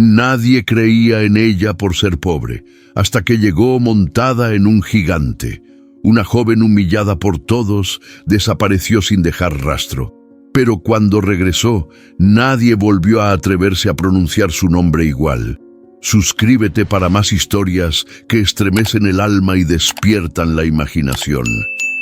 Nadie creía en ella por ser pobre, hasta que llegó montada en un gigante. Una joven humillada por todos desapareció sin dejar rastro. Pero cuando regresó, nadie volvió a atreverse a pronunciar su nombre igual. Suscríbete para más historias que estremecen el alma y despiertan la imaginación.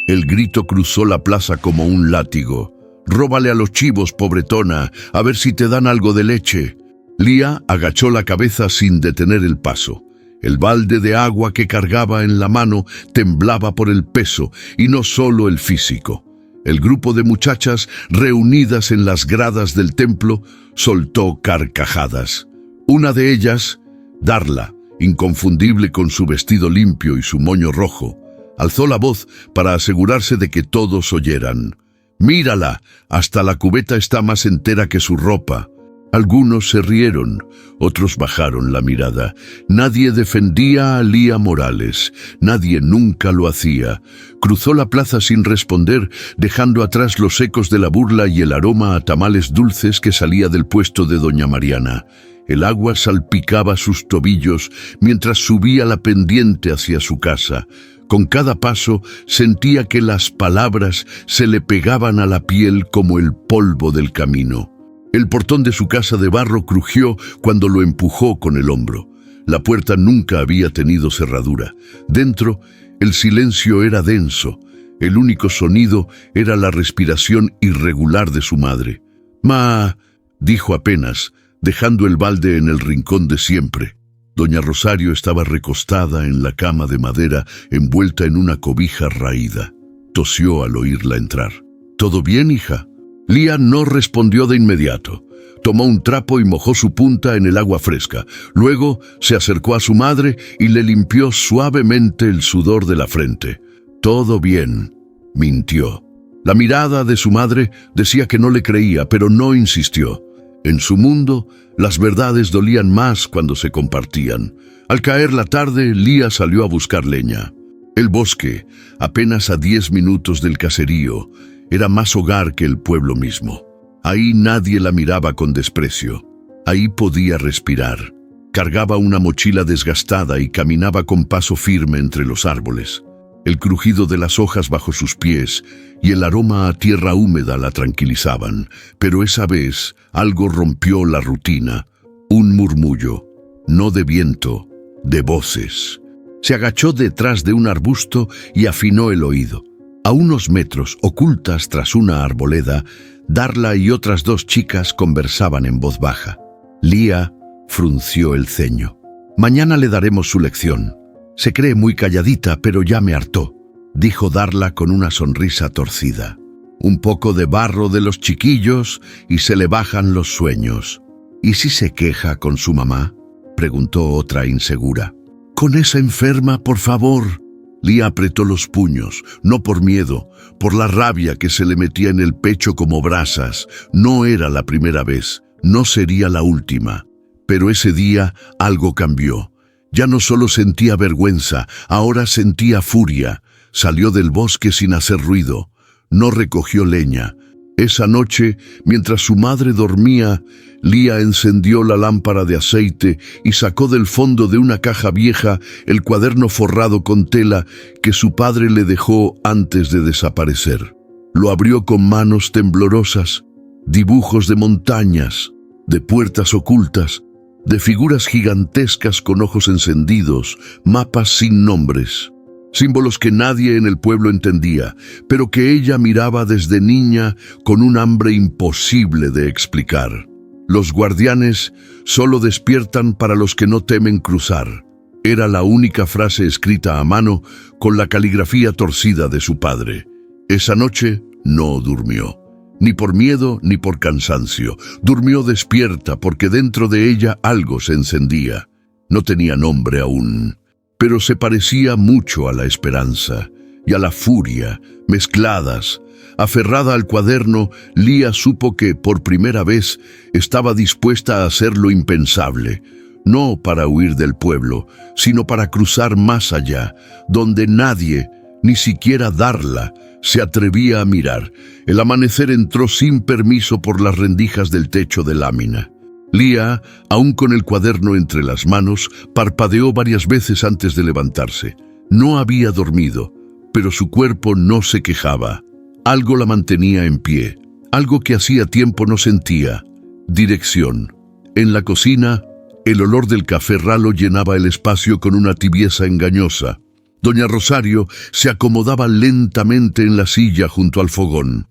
El grito cruzó la plaza como un látigo. «Róbale a los chivos, pobretona, a ver si te dan algo de leche». Lía agachó la cabeza sin detener el paso. El balde de agua que cargaba en la mano temblaba por el peso, y no solo el físico. El grupo de muchachas reunidas en las gradas del templo soltó carcajadas. Una de ellas, Darla, inconfundible con su vestido limpio y su moño rojo, alzó la voz para asegurarse de que todos oyeran. «Mírala, hasta la cubeta está más entera que su ropa». Algunos se rieron, otros bajaron la mirada. Nadie defendía a Lía Morales, nadie nunca lo hacía. Cruzó la plaza sin responder, dejando atrás los ecos de la burla y el aroma a tamales dulces que salía del puesto de doña Mariana. El agua salpicaba sus tobillos mientras subía la pendiente hacia su casa. Con cada paso sentía que las palabras se le pegaban a la piel como el polvo del camino. El portón de su casa de barro crujió cuando lo empujó con el hombro. La puerta nunca había tenido cerradura. Dentro, el silencio era denso. El único sonido era la respiración irregular de su madre. «Ma», dijo apenas, dejando el balde en el rincón de siempre. Doña Rosario estaba recostada en la cama de madera, envuelta en una cobija raída. Tosió al oírla entrar. «¿Todo bien, hija?» Lía no respondió de inmediato. Tomó un trapo y mojó su punta en el agua fresca. Luego se acercó a su madre y le limpió suavemente el sudor de la frente. «Todo bien», mintió. La mirada de su madre decía que no le creía, pero no insistió. En su mundo, las verdades dolían más cuando se compartían. Al caer la tarde, Lía salió a buscar leña. El bosque, apenas a 10 minutos del caserío, era más hogar que el pueblo mismo. Ahí nadie la miraba con desprecio. Ahí podía respirar. Cargaba una mochila desgastada y caminaba con paso firme entre los árboles. El crujido de las hojas bajo sus pies y el aroma a tierra húmeda la tranquilizaban, pero esa vez algo rompió la rutina. Un murmullo, no de viento, de voces. Se agachó detrás de un arbusto y afinó el oído. A unos metros, ocultas tras una arboleda, Darla y otras 2 chicas conversaban en voz baja. Lía frunció el ceño. «Mañana le daremos su lección. Se cree muy calladita, pero ya me hartó», dijo Darla con una sonrisa torcida. «Un poco de barro de los chiquillos y se le bajan los sueños». «¿Y si se queja con su mamá?», preguntó otra insegura. «Con esa enferma, por favor». Lía apretó los puños, no por miedo, por la rabia que se le metía en el pecho como brasas. No era la primera vez, no sería la última. Pero ese día algo cambió. Ya no solo sentía vergüenza, ahora sentía furia. Salió del bosque sin hacer ruido. No recogió leña. Esa noche, mientras su madre dormía, Lía encendió la lámpara de aceite y sacó del fondo de una caja vieja el cuaderno forrado con tela que su padre le dejó antes de desaparecer. Lo abrió con manos temblorosas, dibujos de montañas, de puertas ocultas, de figuras gigantescas con ojos encendidos, mapas sin nombres. Símbolos que nadie en el pueblo entendía, pero que ella miraba desde niña con un hambre imposible de explicar. Los guardianes solo despiertan para los que no temen cruzar. Era la única frase escrita a mano con la caligrafía torcida de su padre. Esa noche no durmió, ni por miedo ni por cansancio. Durmió despierta porque dentro de ella algo se encendía. No tenía nombre aún, pero se parecía mucho a la esperanza y a la furia, mezcladas. Aferrada al cuaderno, Lía supo que, por primera vez, estaba dispuesta a hacer lo impensable, no para huir del pueblo, sino para cruzar más allá, donde nadie, ni siquiera Darla, se atrevía a mirar. El amanecer entró sin permiso por las rendijas del techo de lámina. Lía, aún con el cuaderno entre las manos, parpadeó varias veces antes de levantarse. No había dormido, pero su cuerpo no se quejaba. Algo la mantenía en pie, algo que hacía tiempo no sentía. Dirección. En la cocina, el olor del café ralo llenaba el espacio con una tibieza engañosa. Doña Rosario se acomodaba lentamente en la silla junto al fogón.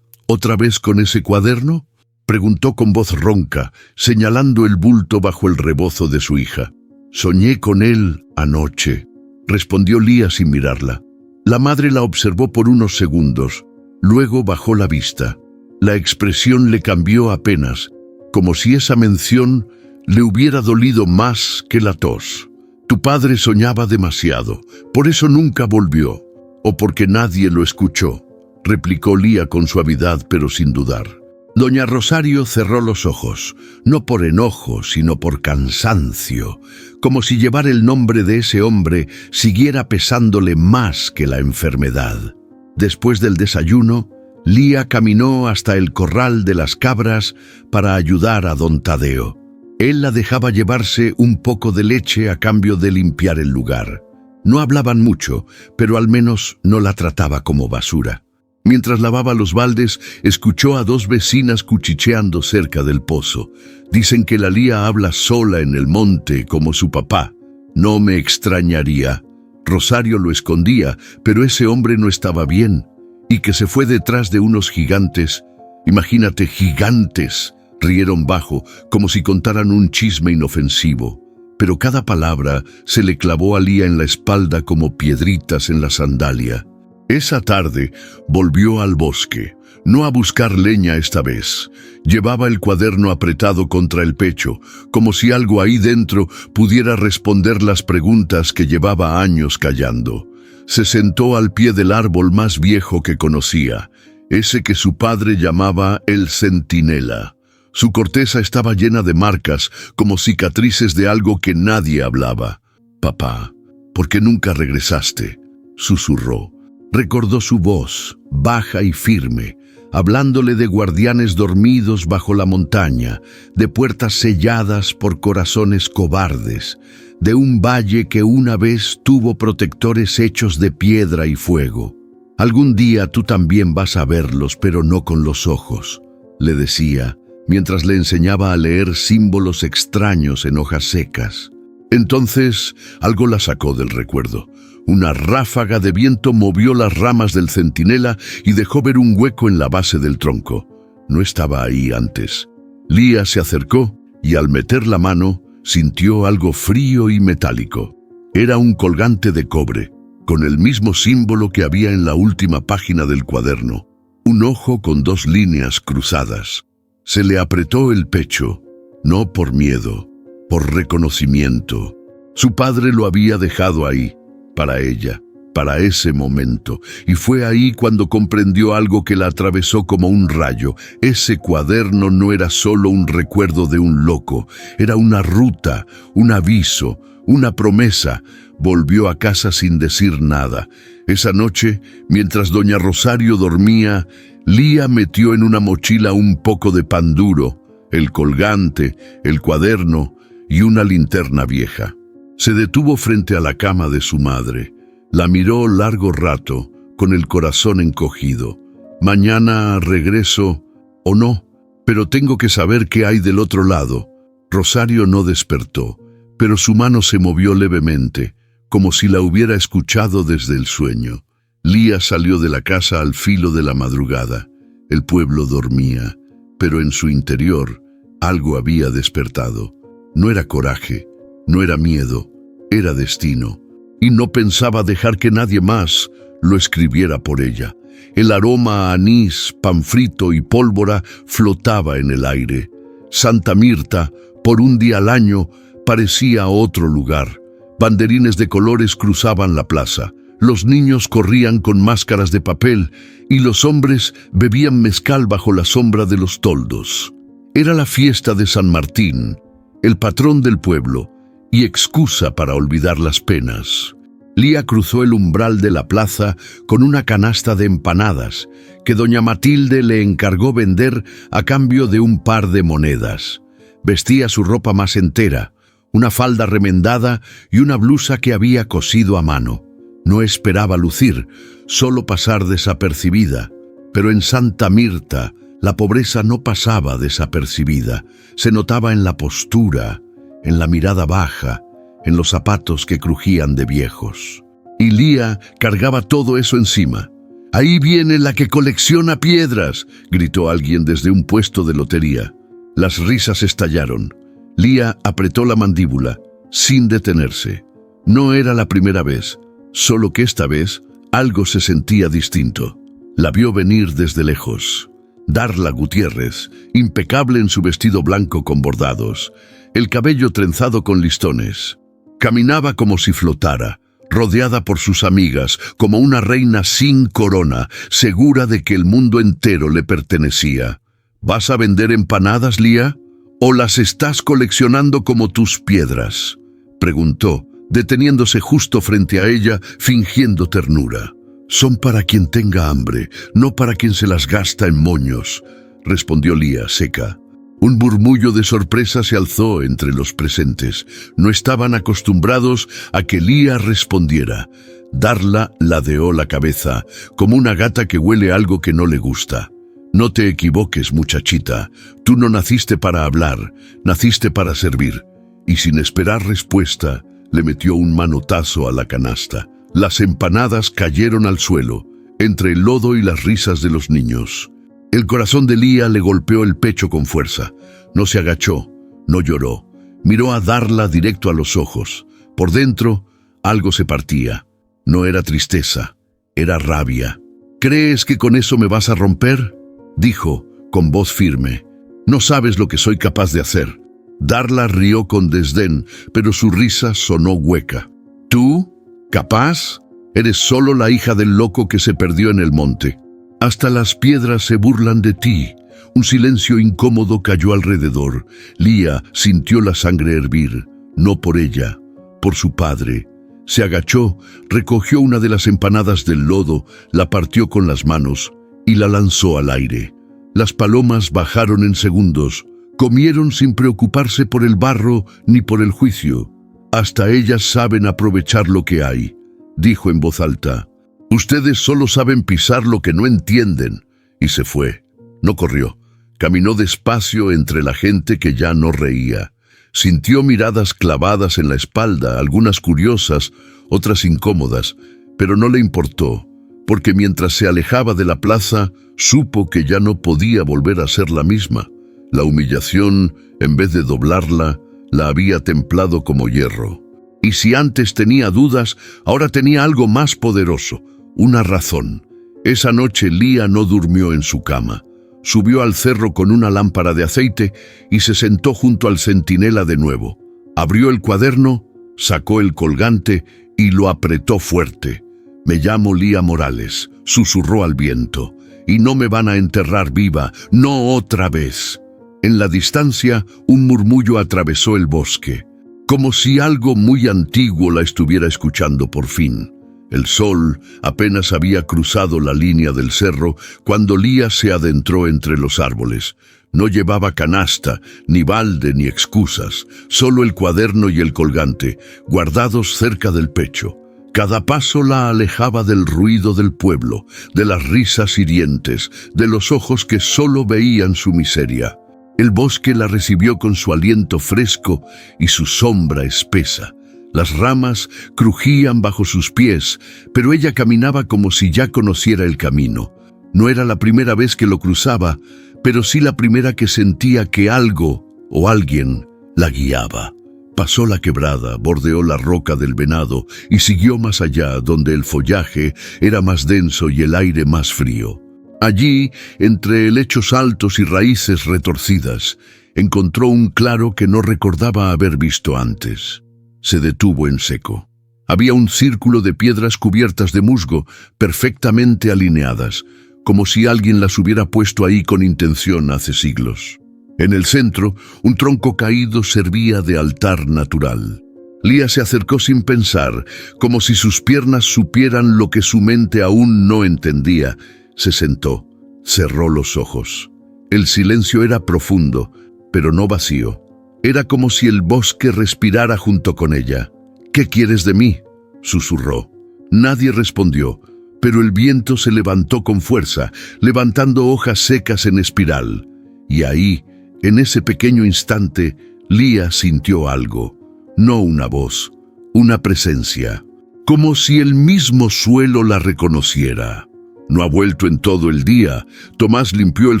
¿Otra vez con ese cuaderno?, preguntó con voz ronca, señalando el bulto bajo el rebozo de su hija. «Soñé con él anoche», respondió Lía sin mirarla. La madre la observó por unos segundos, luego bajó la vista. La expresión le cambió apenas, como si esa mención le hubiera dolido más que la tos. «Tu padre soñaba demasiado, por eso nunca volvió, o porque nadie lo escuchó», replicó Lía con suavidad pero sin dudar. Doña Rosario cerró los ojos, no por enojo, sino por cansancio, como si llevar el nombre de ese hombre siguiera pesándole más que la enfermedad. Después del desayuno, Lía caminó hasta el corral de las cabras para ayudar a don Tadeo. Él la dejaba llevarse un poco de leche a cambio de limpiar el lugar. No hablaban mucho, pero al menos no la trataba como basura. Mientras lavaba los baldes, escuchó a dos vecinas cuchicheando cerca del pozo. Dicen que la Lía habla sola en el monte como su papá. No me extrañaría. Rosario lo escondía, pero ese hombre no estaba bien. Y que se fue detrás de unos gigantes. Imagínate, gigantes. Rieron bajo, como si contaran un chisme inofensivo. Pero cada palabra se le clavó a Lía en la espalda como piedritas en la sandalia. Esa tarde volvió al bosque, no a buscar leña esta vez. Llevaba el cuaderno apretado contra el pecho, como si algo ahí dentro pudiera responder las preguntas que llevaba años callando. Se sentó al pie del árbol más viejo que conocía, ese que su padre llamaba el centinela. Su corteza estaba llena de marcas, como cicatrices de algo que nadie hablaba. «Papá, ¿por qué nunca regresaste?», susurró. Recordó su voz, baja y firme, hablándole de guardianes dormidos bajo la montaña, de puertas selladas por corazones cobardes, de un valle que una vez tuvo protectores hechos de piedra y fuego. «Algún día tú también vas a verlos, pero no con los ojos», le decía, mientras le enseñaba a leer símbolos extraños en hojas secas. Entonces algo la sacó del recuerdo. Una ráfaga de viento movió las ramas del centinela y dejó ver un hueco en la base del tronco. No estaba ahí antes. Lía se acercó y al meter la mano sintió algo frío y metálico. Era un colgante de cobre, con el mismo símbolo que había en la última página del cuaderno. Un ojo con dos líneas cruzadas. Se le apretó el pecho, no por miedo, por reconocimiento. Su padre lo había dejado ahí, para ella, para ese momento, y fue ahí cuando comprendió algo que la atravesó como un rayo. Ese cuaderno no era solo un recuerdo de un loco, era una ruta, un aviso, una promesa. Volvió a casa sin decir nada. Esa noche, mientras doña Rosario dormía, Lía metió en una mochila un poco de pan duro, el colgante, el cuaderno y una linterna vieja. Se detuvo frente a la cama de su madre. La miró largo rato, con el corazón encogido. «Mañana regreso, o no, pero tengo que saber qué hay del otro lado». Rosario no despertó, pero su mano se movió levemente, como si la hubiera escuchado desde el sueño. Lía salió de la casa al filo de la madrugada. El pueblo dormía, pero en su interior algo había despertado. No era coraje, no era miedo, era destino. Y no pensaba dejar que nadie más lo escribiera por ella. El aroma a anís, pan frito y pólvora flotaba en el aire. Santa Mirta, por un día al año, parecía otro lugar. Banderines de colores cruzaban la plaza. Los niños corrían con máscaras de papel y los hombres bebían mezcal bajo la sombra de los toldos. Era la fiesta de San Martín, el patrón del pueblo, y excusa para olvidar las penas. Lía cruzó el umbral de la plaza con una canasta de empanadas que doña Matilde le encargó vender a cambio de un par de monedas. Vestía su ropa más entera, una falda remendada y una blusa que había cosido a mano. No esperaba lucir, solo pasar desapercibida. Pero en Santa Mirta, la pobreza no pasaba desapercibida. Se notaba en la postura, en la mirada baja, en los zapatos que crujían de viejos. Y Lía cargaba todo eso encima. «Ahí viene la que colecciona piedras», gritó alguien desde un puesto de lotería. Las risas estallaron. Lía apretó la mandíbula, sin detenerse. No era la primera vez, solo que esta vez algo se sentía distinto. La vio venir desde lejos. Darla Gutiérrez, impecable en su vestido blanco con bordados, el cabello trenzado con listones. Caminaba como si flotara, rodeada por sus amigas, como una reina sin corona, segura de que el mundo entero le pertenecía. «¿Vas a vender empanadas, Lía? ¿O las estás coleccionando como tus piedras?», preguntó, deteniéndose justo frente a ella, fingiendo ternura. «Son para quien tenga hambre, no para quien se las gasta en moños», respondió Lía, seca. Un murmullo de sorpresa se alzó entre los presentes. No estaban acostumbrados a que Lía respondiera. Darla ladeó la cabeza, como una gata que huele algo que no le gusta. «No te equivoques, muchachita. Tú no naciste para hablar, naciste para servir». Y sin esperar respuesta, le metió un manotazo a la canasta. Las empanadas cayeron al suelo, entre el lodo y las risas de los niños. El corazón de Lía le golpeó el pecho con fuerza. No se agachó, no lloró. Miró a Darla directo a los ojos. Por dentro, algo se partía. No era tristeza, era rabia. «¿Crees que con eso me vas a romper?», dijo, con voz firme. «No sabes lo que soy capaz de hacer». Darla rió con desdén, pero su risa sonó hueca. «¿Tú? ¿Capaz? Eres solo la hija del loco que se perdió en el monte. Hasta las piedras se burlan de ti». Un silencio incómodo cayó alrededor. Lía sintió la sangre hervir, no por ella, por su padre. Se agachó, recogió una de las empanadas del lodo, la partió con las manos y la lanzó al aire. Las palomas bajaron en segundos, comieron sin preocuparse por el barro ni por el juicio. «Hasta ellas saben aprovechar lo que hay», dijo en voz alta. «Ustedes solo saben pisar lo que no entienden». Y se fue. No corrió. Caminó despacio entre la gente que ya no reía. Sintió miradas clavadas en la espalda, algunas curiosas, otras incómodas, pero no le importó, porque mientras se alejaba de la plaza, supo que ya no podía volver a ser la misma. La humillación, en vez de doblarla, la había templado como hierro. Y si antes tenía dudas, ahora tenía algo más poderoso, una razón. Esa noche Lía no durmió en su cama. Subió al cerro con una lámpara de aceite y se sentó junto al centinela de nuevo. Abrió el cuaderno, sacó el colgante y lo apretó fuerte. «Me llamo Lía Morales», susurró al viento, «y no me van a enterrar viva, no otra vez». En la distancia, un murmullo atravesó el bosque, como si algo muy antiguo la estuviera escuchando por fin. El sol apenas había cruzado la línea del cerro cuando Lía se adentró entre los árboles. No llevaba canasta, ni balde, ni excusas, solo el cuaderno y el colgante, guardados cerca del pecho. Cada paso la alejaba del ruido del pueblo, de las risas hirientes, de los ojos que solo veían su miseria. El bosque la recibió con su aliento fresco y su sombra espesa. Las ramas crujían bajo sus pies, pero ella caminaba como si ya conociera el camino. No era la primera vez que lo cruzaba, pero sí la primera que sentía que algo o alguien la guiaba. Pasó la quebrada, bordeó la roca del Venado y siguió más allá, donde el follaje era más denso y el aire más frío. Allí, entre helechos altos y raíces retorcidas, encontró un claro que no recordaba haber visto antes. Se detuvo en seco. Había un círculo de piedras cubiertas de musgo, perfectamente alineadas, como si alguien las hubiera puesto ahí con intención hace siglos. En el centro, un tronco caído servía de altar natural. Lía se acercó sin pensar, como si sus piernas supieran lo que su mente aún no entendía. Se sentó, cerró los ojos. El silencio era profundo, pero no vacío. Era como si el bosque respirara junto con ella. «¿Qué quieres de mí?», susurró. Nadie respondió, pero el viento se levantó con fuerza, levantando hojas secas en espiral. Y ahí, en ese pequeño instante, Lía sintió algo. No una voz, una presencia. Como si el mismo suelo la reconociera. No ha vuelto en todo el día. Tomás limpió el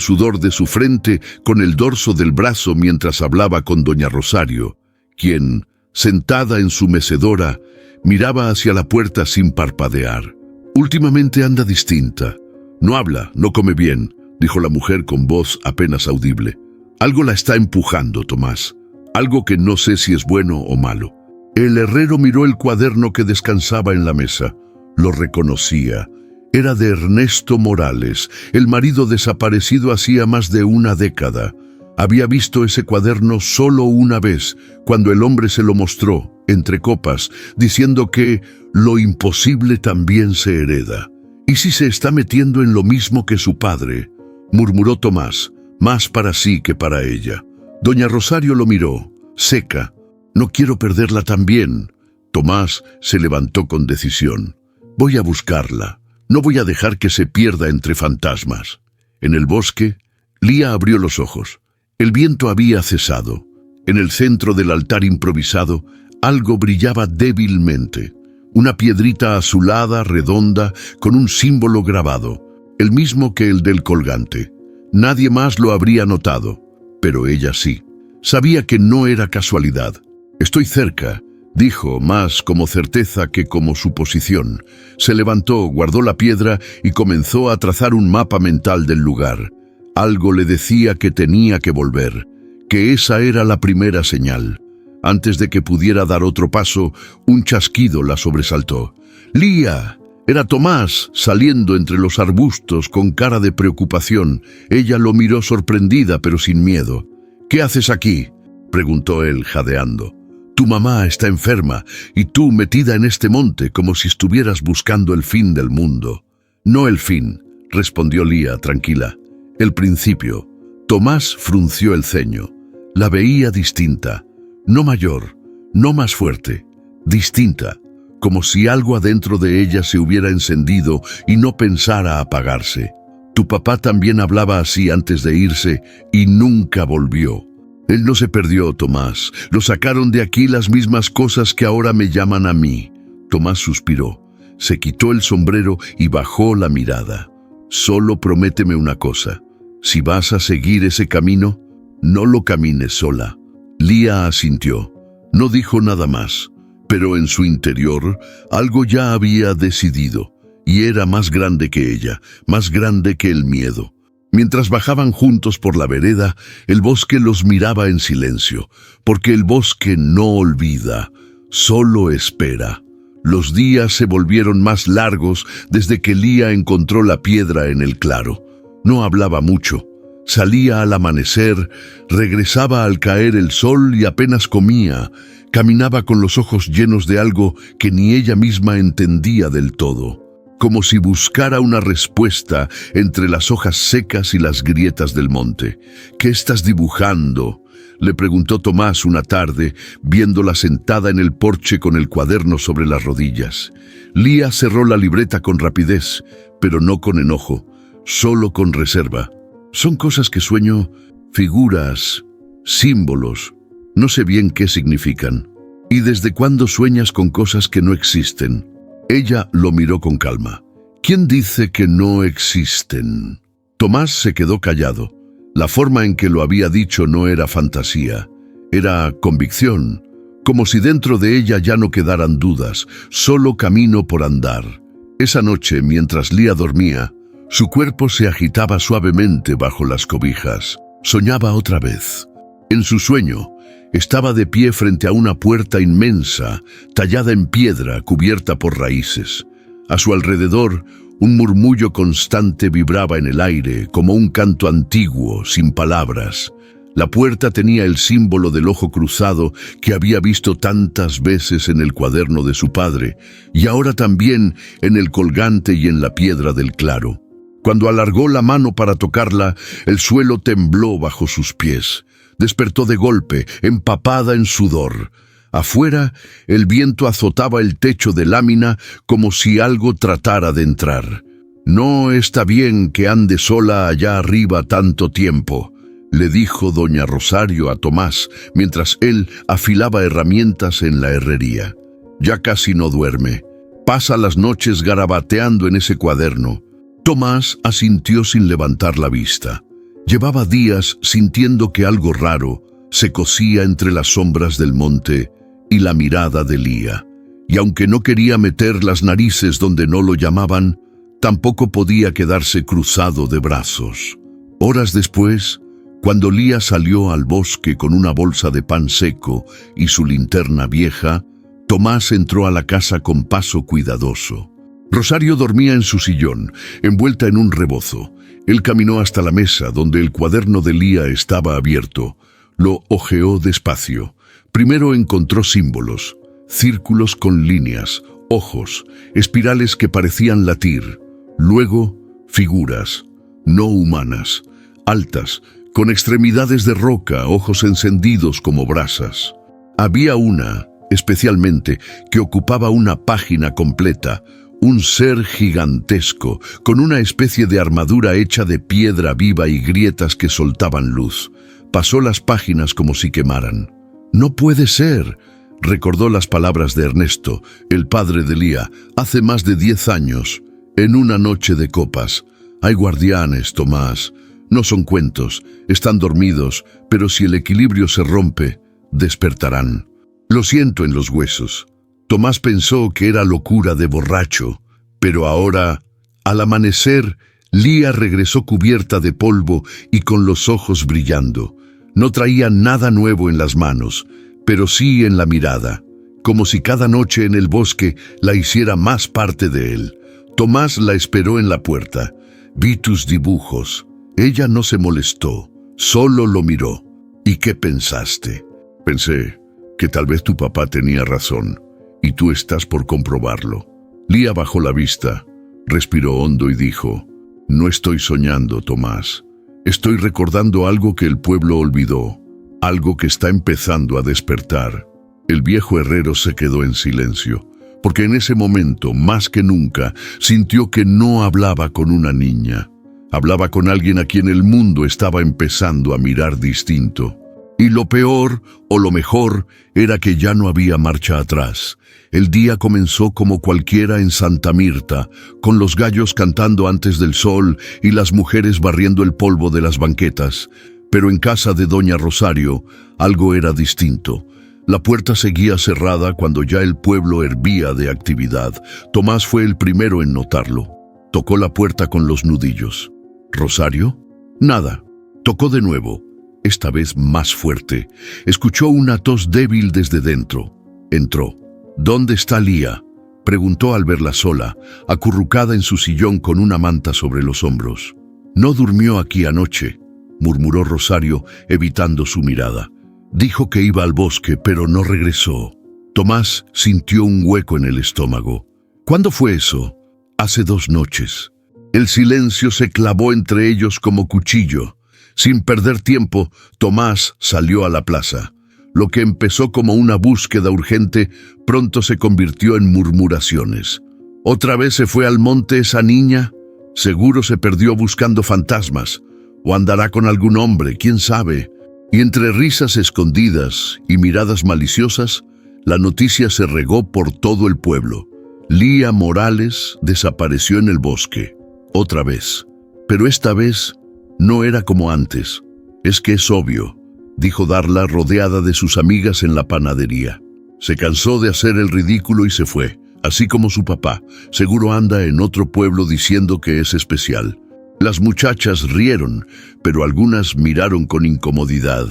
sudor de su frente con el dorso del brazo mientras hablaba con doña Rosario, quien, sentada en su mecedora, miraba hacia la puerta sin parpadear. «Últimamente anda distinta. No habla, no come bien», dijo la mujer con voz apenas audible. «Algo la está empujando, Tomás. Algo que no sé si es bueno o malo». El herrero miró el cuaderno que descansaba en la mesa. Lo reconocía. Era de Ernesto Morales, el marido desaparecido hacía más de una década. Había visto ese cuaderno solo una vez, cuando el hombre se lo mostró, entre copas, diciendo que lo imposible también se hereda. «¿Y si se está metiendo en lo mismo que su padre?», murmuró Tomás, más para sí que para ella. Doña Rosario lo miró, seca. «No quiero perderla también». Tomás se levantó con decisión. «Voy a buscarla. No voy a dejar que se pierda entre fantasmas». En el bosque, Lía abrió los ojos. El viento había cesado. En el centro del altar improvisado, algo brillaba débilmente. Una piedrita azulada, redonda, con un símbolo grabado, el mismo que el del colgante. Nadie más lo habría notado, pero ella sí. Sabía que no era casualidad. «Estoy cerca», dijo, más como certeza que como suposición. Se levantó, guardó la piedra y comenzó a trazar un mapa mental del lugar. Algo le decía que tenía que volver, que esa era la primera señal. Antes de que pudiera dar otro paso, un chasquido la sobresaltó. «¡Lía!». Era Tomás, saliendo entre los arbustos con cara de preocupación. Ella lo miró sorprendida, pero sin miedo. «¿Qué haces aquí?», preguntó él, jadeando. «Tu mamá está enferma, y tú metida en este monte como si estuvieras buscando el fin del mundo». «No el fin», respondió Lía, tranquila. «El principio». Tomás frunció el ceño. La veía distinta. No mayor, no más fuerte. Distinta, como si algo adentro de ella se hubiera encendido y no pensara apagarse. «Tu papá también hablaba así antes de irse y nunca volvió». «Él no se perdió, Tomás. Lo sacaron de aquí las mismas cosas que ahora me llaman a mí». Tomás suspiró, se quitó el sombrero y bajó la mirada. «Solo prométeme una cosa. Si vas a seguir ese camino, no lo camines sola». Lía asintió. No dijo nada más, pero en su interior algo ya había decidido, y era más grande que ella, más grande que el miedo. Mientras bajaban juntos por la vereda, el bosque los miraba en silencio, porque el bosque no olvida, solo espera. Los días se volvieron más largos desde que Lía encontró la piedra en el claro. No hablaba mucho. Salía al amanecer, regresaba al caer el sol y apenas comía. Caminaba con los ojos llenos de algo que ni ella misma entendía del todo. Como si buscara una respuesta entre las hojas secas y las grietas del monte. «¿Qué estás dibujando?», le preguntó Tomás una tarde, viéndola sentada en el porche con el cuaderno sobre las rodillas. Lía cerró la libreta con rapidez, pero no con enojo, solo con reserva. «Son cosas que sueño, figuras, símbolos. No sé bien qué significan». «¿Y desde cuándo sueñas con cosas que no existen?». Ella lo miró con calma. «¿Quién dice que no existen?». Tomás se quedó callado. La forma en que lo había dicho no era fantasía, era convicción, como si dentro de ella ya no quedaran dudas, solo camino por andar. Esa noche, mientras Lía dormía, su cuerpo se agitaba suavemente bajo las cobijas. Soñaba otra vez. En su sueño, estaba de pie frente a una puerta inmensa, tallada en piedra, cubierta por raíces. A su alrededor, un murmullo constante vibraba en el aire, como un canto antiguo, sin palabras. La puerta tenía el símbolo del ojo cruzado que había visto tantas veces en el cuaderno de su padre, y ahora también en el colgante y en la piedra del claro. Cuando alargó la mano para tocarla, el suelo tembló bajo sus pies. Despertó de golpe, empapada en sudor. Afuera, el viento azotaba el techo de lámina como si algo tratara de entrar. «No está bien que ande sola allá arriba tanto tiempo», le dijo doña Rosario a Tomás mientras él afilaba herramientas en la herrería. «Ya casi no duerme. Pasa las noches garabateando en ese cuaderno». Tomás asintió sin levantar la vista. Llevaba días sintiendo que algo raro se cosía entre las sombras del monte y la mirada de Lía. Y aunque no quería meter las narices donde no lo llamaban, tampoco podía quedarse cruzado de brazos. Horas después, cuando Lía salió al bosque con una bolsa de pan seco y su linterna vieja, Tomás entró a la casa con paso cuidadoso. Rosario dormía en su sillón, envuelta en un rebozo. Él caminó hasta la mesa donde el cuaderno de Lía estaba abierto. Lo hojeó despacio. Primero encontró símbolos, círculos con líneas, ojos, espirales que parecían latir. Luego, figuras, no humanas, altas, con extremidades de roca, ojos encendidos como brasas. Había una, especialmente, que ocupaba una página completa, un ser gigantesco, con una especie de armadura hecha de piedra viva y grietas que soltaban luz. Pasó las páginas como si quemaran. «No puede ser», recordó las palabras de Ernesto, el padre de Lía, hace más de 10 años, en una noche de copas. «Hay guardianes, Tomás. No son cuentos, están dormidos, pero si el equilibrio se rompe, despertarán. Lo siento en los huesos». Tomás pensó que era locura de borracho, pero ahora, al amanecer, Lía regresó cubierta de polvo y con los ojos brillando. No traía nada nuevo en las manos, pero sí en la mirada, como si cada noche en el bosque la hiciera más parte de él. Tomás la esperó en la puerta. «Vi tus dibujos». Ella no se molestó, solo lo miró. «¿Y qué pensaste?» «Pensé que tal vez tu papá tenía razón, y tú estás por comprobarlo». Lía bajó la vista, respiró hondo y dijo: «No estoy soñando, Tomás. Estoy recordando algo que el pueblo olvidó, algo que está empezando a despertar». El viejo herrero se quedó en silencio, porque en ese momento, más que nunca, sintió que no hablaba con una niña. Hablaba con alguien a quien el mundo estaba empezando a mirar distinto. Y lo peor, o lo mejor, era que ya no había marcha atrás. El día comenzó como cualquiera en Santa Mirta, con los gallos cantando antes del sol y las mujeres barriendo el polvo de las banquetas. Pero en casa de doña Rosario, algo era distinto. La puerta seguía cerrada cuando ya el pueblo hervía de actividad. Tomás fue el primero en notarlo. Tocó la puerta con los nudillos. «¿Rosario?» «Nada». Tocó de nuevo, esta vez más fuerte. Escuchó una tos débil desde dentro. Entró. «¿Dónde está Lía?», preguntó al verla sola, acurrucada en su sillón con una manta sobre los hombros. «No durmió aquí anoche», murmuró Rosario, evitando su mirada. «Dijo que iba al bosque, pero no regresó». Tomás sintió un hueco en el estómago. «¿Cuándo fue eso?» «Hace 2 noches». El silencio se clavó entre ellos como cuchillo. Sin perder tiempo, Tomás salió a la plaza. Lo que empezó como una búsqueda urgente, pronto se convirtió en murmuraciones. ¿Otra vez se fue al monte esa niña? Seguro se perdió buscando fantasmas. O andará con algún hombre, quién sabe. Y entre risas escondidas y miradas maliciosas, la noticia se regó por todo el pueblo. Lía Morales desapareció en el bosque. Otra vez. Pero esta vez no era como antes. «Es que es obvio», dijo Darla, rodeada de sus amigas en la panadería. Se cansó de hacer el ridículo y se fue, así como su papá. Seguro anda en otro pueblo diciendo que es especial. Las muchachas rieron, pero algunas miraron con incomodidad.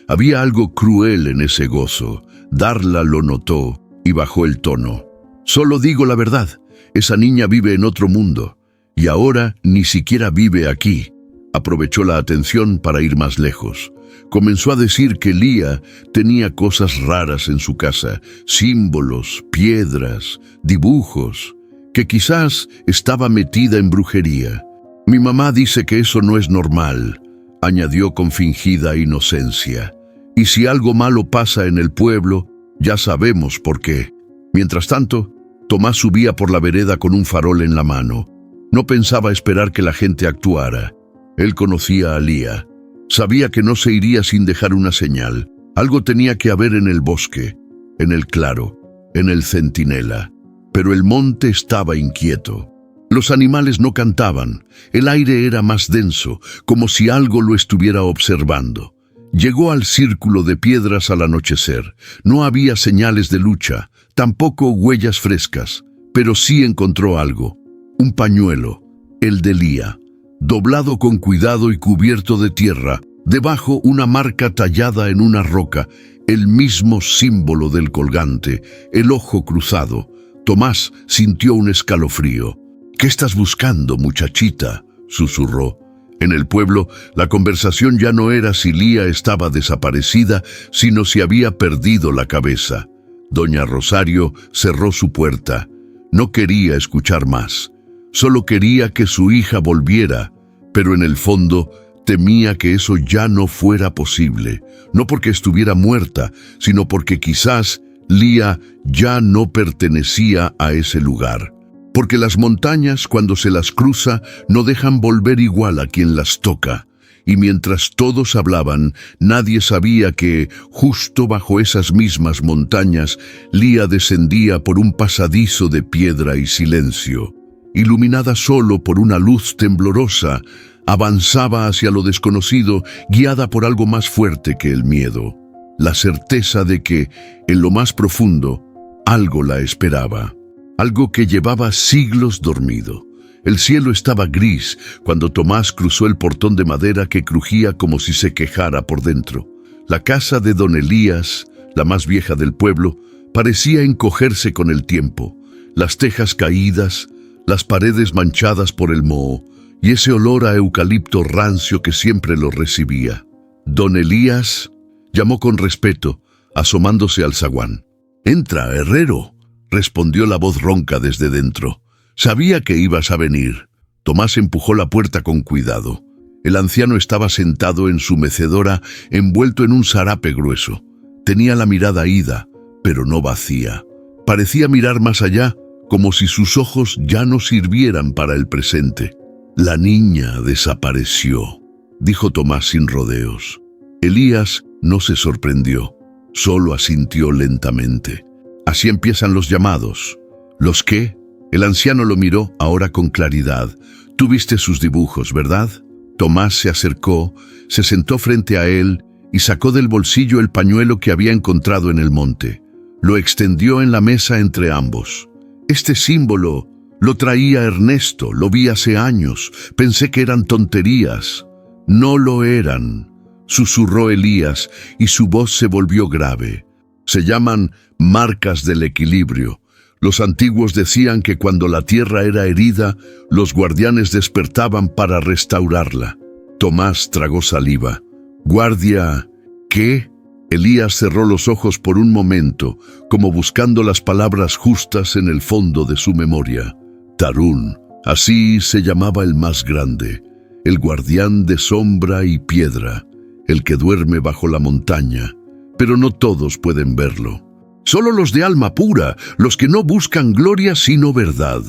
Había algo cruel en ese gozo. Darla lo notó y bajó el tono. «Solo digo la verdad. Esa niña vive en otro mundo. Y ahora ni siquiera vive aquí». Aprovechó la atención para ir más lejos. Comenzó a decir que Lía tenía cosas raras en su casa, símbolos, piedras, dibujos, que quizás estaba metida en brujería. «Mi mamá dice que eso no es normal», añadió con fingida inocencia. Y si algo malo pasa en el pueblo, ya sabemos por qué. Mientras tanto, Tomás subía por la vereda con un farol en la mano. No pensaba esperar que la gente actuara. Él conocía a Lía. Sabía que no se iría sin dejar una señal. Algo tenía que haber en el bosque, en el claro, en el centinela. Pero el monte estaba inquieto. Los animales no cantaban. El aire era más denso, como si algo lo estuviera observando. Llegó al círculo de piedras al anochecer. No había señales de lucha, tampoco huellas frescas, pero sí encontró algo. Un pañuelo, el de Lía, doblado con cuidado y cubierto de tierra. Debajo una marca tallada en una roca, el mismo símbolo del colgante, el ojo cruzado. Tomás sintió un escalofrío. «¿Qué estás buscando, muchachita?», susurró. En el pueblo, la conversación ya no era si Lía estaba desaparecida, sino si había perdido la cabeza. Doña Rosario cerró su puerta. No quería escuchar más. Solo quería que su hija volviera, pero en el fondo temía que eso ya no fuera posible. No porque estuviera muerta, sino porque quizás Lía ya no pertenecía a ese lugar. Porque las montañas, cuando se las cruza, no dejan volver igual a quien las toca. Y mientras todos hablaban, nadie sabía que, justo bajo esas mismas montañas, Lía descendía por un pasadizo de piedra y silencio. Iluminada solo por una luz temblorosa, avanzaba hacia lo desconocido, guiada por algo más fuerte que el miedo. La certeza de que, en lo más profundo, algo la esperaba. Algo que llevaba siglos dormido. El cielo estaba gris cuando Tomás cruzó el portón de madera que crujía como si se quejara por dentro. La casa de don Elías, la más vieja del pueblo, parecía encogerse con el tiempo. Las tejas caídas, las paredes manchadas por el moho, y ese olor a eucalipto rancio que siempre lo recibía. Don Elías llamó con respeto, asomándose al zaguán. «Entra, herrero», respondió la voz ronca desde dentro. «Sabía que ibas a venir». Tomás empujó la puerta con cuidado. El anciano estaba sentado en su mecedora, envuelto en un sarape grueso. Tenía la mirada ida, pero no vacía. Parecía mirar más allá, como si sus ojos ya no sirvieran para el presente. «La niña desapareció», dijo Tomás sin rodeos. Elías no se sorprendió, solo asintió lentamente. «Así empiezan los llamados». «¿Los qué?». El anciano lo miró ahora con claridad. «Tú viste sus dibujos, ¿verdad?». Tomás se acercó, se sentó frente a él y sacó del bolsillo el pañuelo que había encontrado en el monte. Lo extendió en la mesa entre ambos. «Este símbolo lo traía Ernesto, lo vi hace años. Pensé que eran tonterías». «No lo eran», susurró Elías, y su voz se volvió grave. «Se llaman marcas del equilibrio. Los antiguos decían que cuando la tierra era herida, los guardianes despertaban para restaurarla». Tomás tragó saliva. «¿Guardia qué?». Elías cerró los ojos por un momento, como buscando las palabras justas en el fondo de su memoria. «Tarún», así se llamaba el más grande, el guardián de sombra y piedra, el que duerme bajo la montaña. Pero no todos pueden verlo. Solo los de alma pura, los que no buscan gloria sino verdad.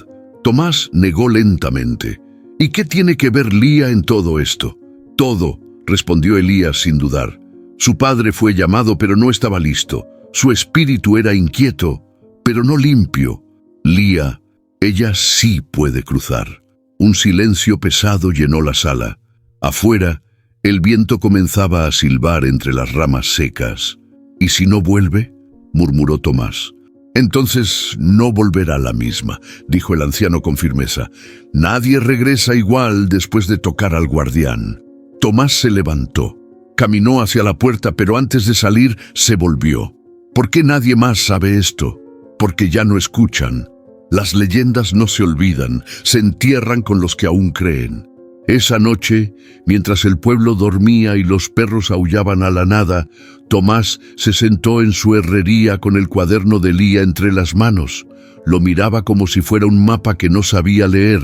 Tomás negó lentamente. «¿Y qué tiene que ver Lía en todo esto?». «Todo», respondió Elías sin dudar. «Su padre fue llamado, pero no estaba listo. Su espíritu era inquieto, pero no limpio. Lía, ella sí puede cruzar». Un silencio pesado llenó la sala. Afuera, el viento comenzaba a silbar entre las ramas secas. «¿Y si no vuelve?», murmuró Tomás. «Entonces no volverá la misma», dijo el anciano con firmeza. «Nadie regresa igual después de tocar al guardián». Tomás se levantó. Caminó hacia la puerta, pero antes de salir se volvió. ¿Por qué nadie más sabe esto? Porque ya no escuchan. Las leyendas no se olvidan, se entierran con los que aún creen. Esa noche, mientras el pueblo dormía y los perros aullaban a la nada, Tomás se sentó en su herrería con el cuaderno de Lía entre las manos. Lo miraba como si fuera un mapa que no sabía leer.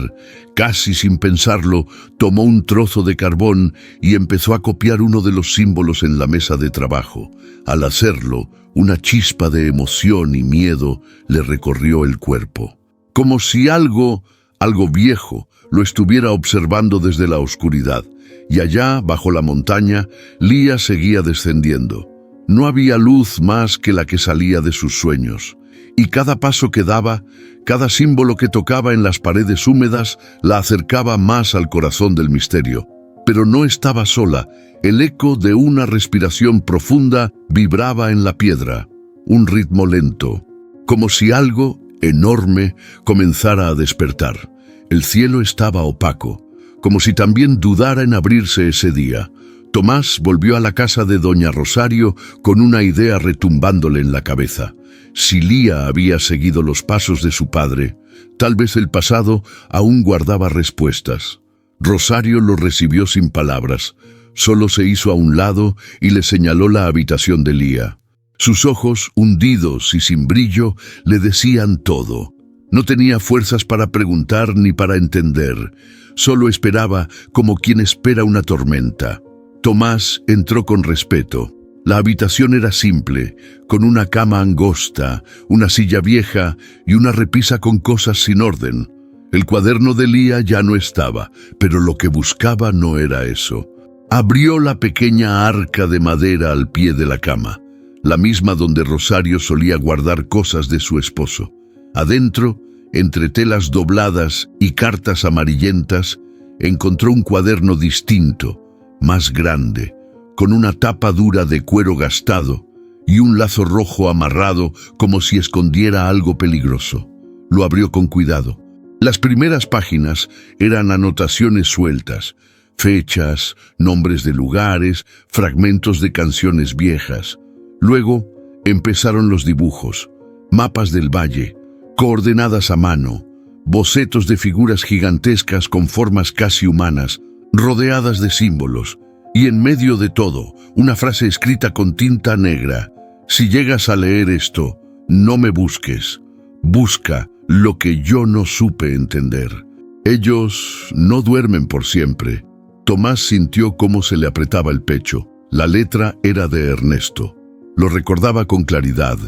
Casi sin pensarlo, tomó un trozo de carbón y empezó a copiar uno de los símbolos en la mesa de trabajo. Al hacerlo, una chispa de emoción y miedo le recorrió el cuerpo. Como si algo viejo, lo estuviera observando desde la oscuridad. Y allá, bajo la montaña, Lía seguía descendiendo. No había luz más que la que salía de sus sueños. Y cada paso que daba, cada símbolo que tocaba en las paredes húmedas, la acercaba más al corazón del misterio. Pero no estaba sola. El eco de una respiración profunda vibraba en la piedra. Un ritmo lento, como si algo enorme comenzara a despertar. El cielo estaba opaco, como si también dudara en abrirse ese día. Tomás volvió a la casa de doña Rosario con una idea retumbándole en la cabeza. Si Lía había seguido los pasos de su padre, tal vez el pasado aún guardaba respuestas. Rosario lo recibió sin palabras. Solo se hizo a un lado y le señaló la habitación de Lía. Sus ojos, hundidos y sin brillo, le decían todo. No tenía fuerzas para preguntar ni para entender. Solo esperaba como quien espera una tormenta. Tomás entró con respeto. La habitación era simple, con una cama angosta, una silla vieja y una repisa con cosas sin orden. El cuaderno de Lía ya no estaba, pero lo que buscaba no era eso. Abrió la pequeña arca de madera al pie de la cama, la misma donde Rosario solía guardar cosas de su esposo. Adentro, entre telas dobladas y cartas amarillentas, encontró un cuaderno distinto, más grande, con una tapa dura de cuero gastado y un lazo rojo amarrado como si escondiera algo peligroso. Lo abrió con cuidado. Las primeras páginas eran anotaciones sueltas, fechas, nombres de lugares, fragmentos de canciones viejas. Luego empezaron los dibujos, mapas del valle, coordenadas a mano, bocetos de figuras gigantescas con formas casi humanas, rodeadas de símbolos, y en medio de todo, una frase escrita con tinta negra: si llegas a leer esto, no me busques, busca lo que yo no supe entender. Ellos no duermen por siempre. Tomás sintió cómo se le apretaba el pecho. La letra era de Ernesto. Lo recordaba con claridad.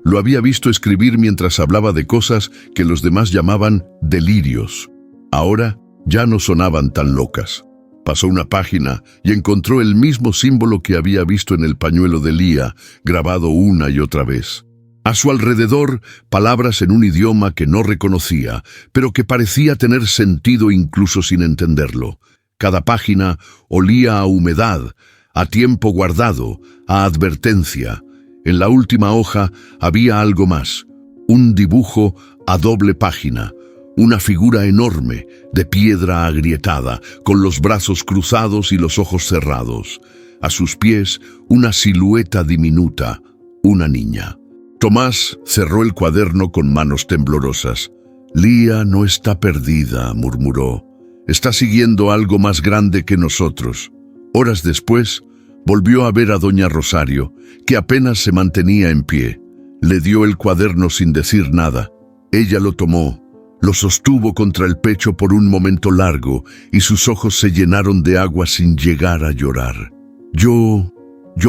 Lo había visto escribir mientras hablaba de cosas que los demás llamaban delirios. Ahora ya no sonaban tan locas. Pasó una página y encontró el mismo símbolo que había visto en el pañuelo de Lía, grabado una y otra vez. A su alrededor, palabras en un idioma que no reconocía, pero que parecía tener sentido incluso sin entenderlo. Cada página olía a humedad, a tiempo guardado, a advertencia. En la última hoja había algo más, un dibujo a doble página, una figura enorme, de piedra agrietada, con los brazos cruzados y los ojos cerrados. A sus pies, una silueta diminuta, una niña. Tomás cerró el cuaderno con manos temblorosas. «Lía no está perdida», murmuró. «Está siguiendo algo más grande que nosotros». Horas después, volvió a ver a doña Rosario, que apenas se mantenía en pie. Le dio el cuaderno sin decir nada. Ella lo tomó, lo sostuvo contra el pecho por un momento largo y sus ojos se llenaron de agua sin llegar a llorar. Yo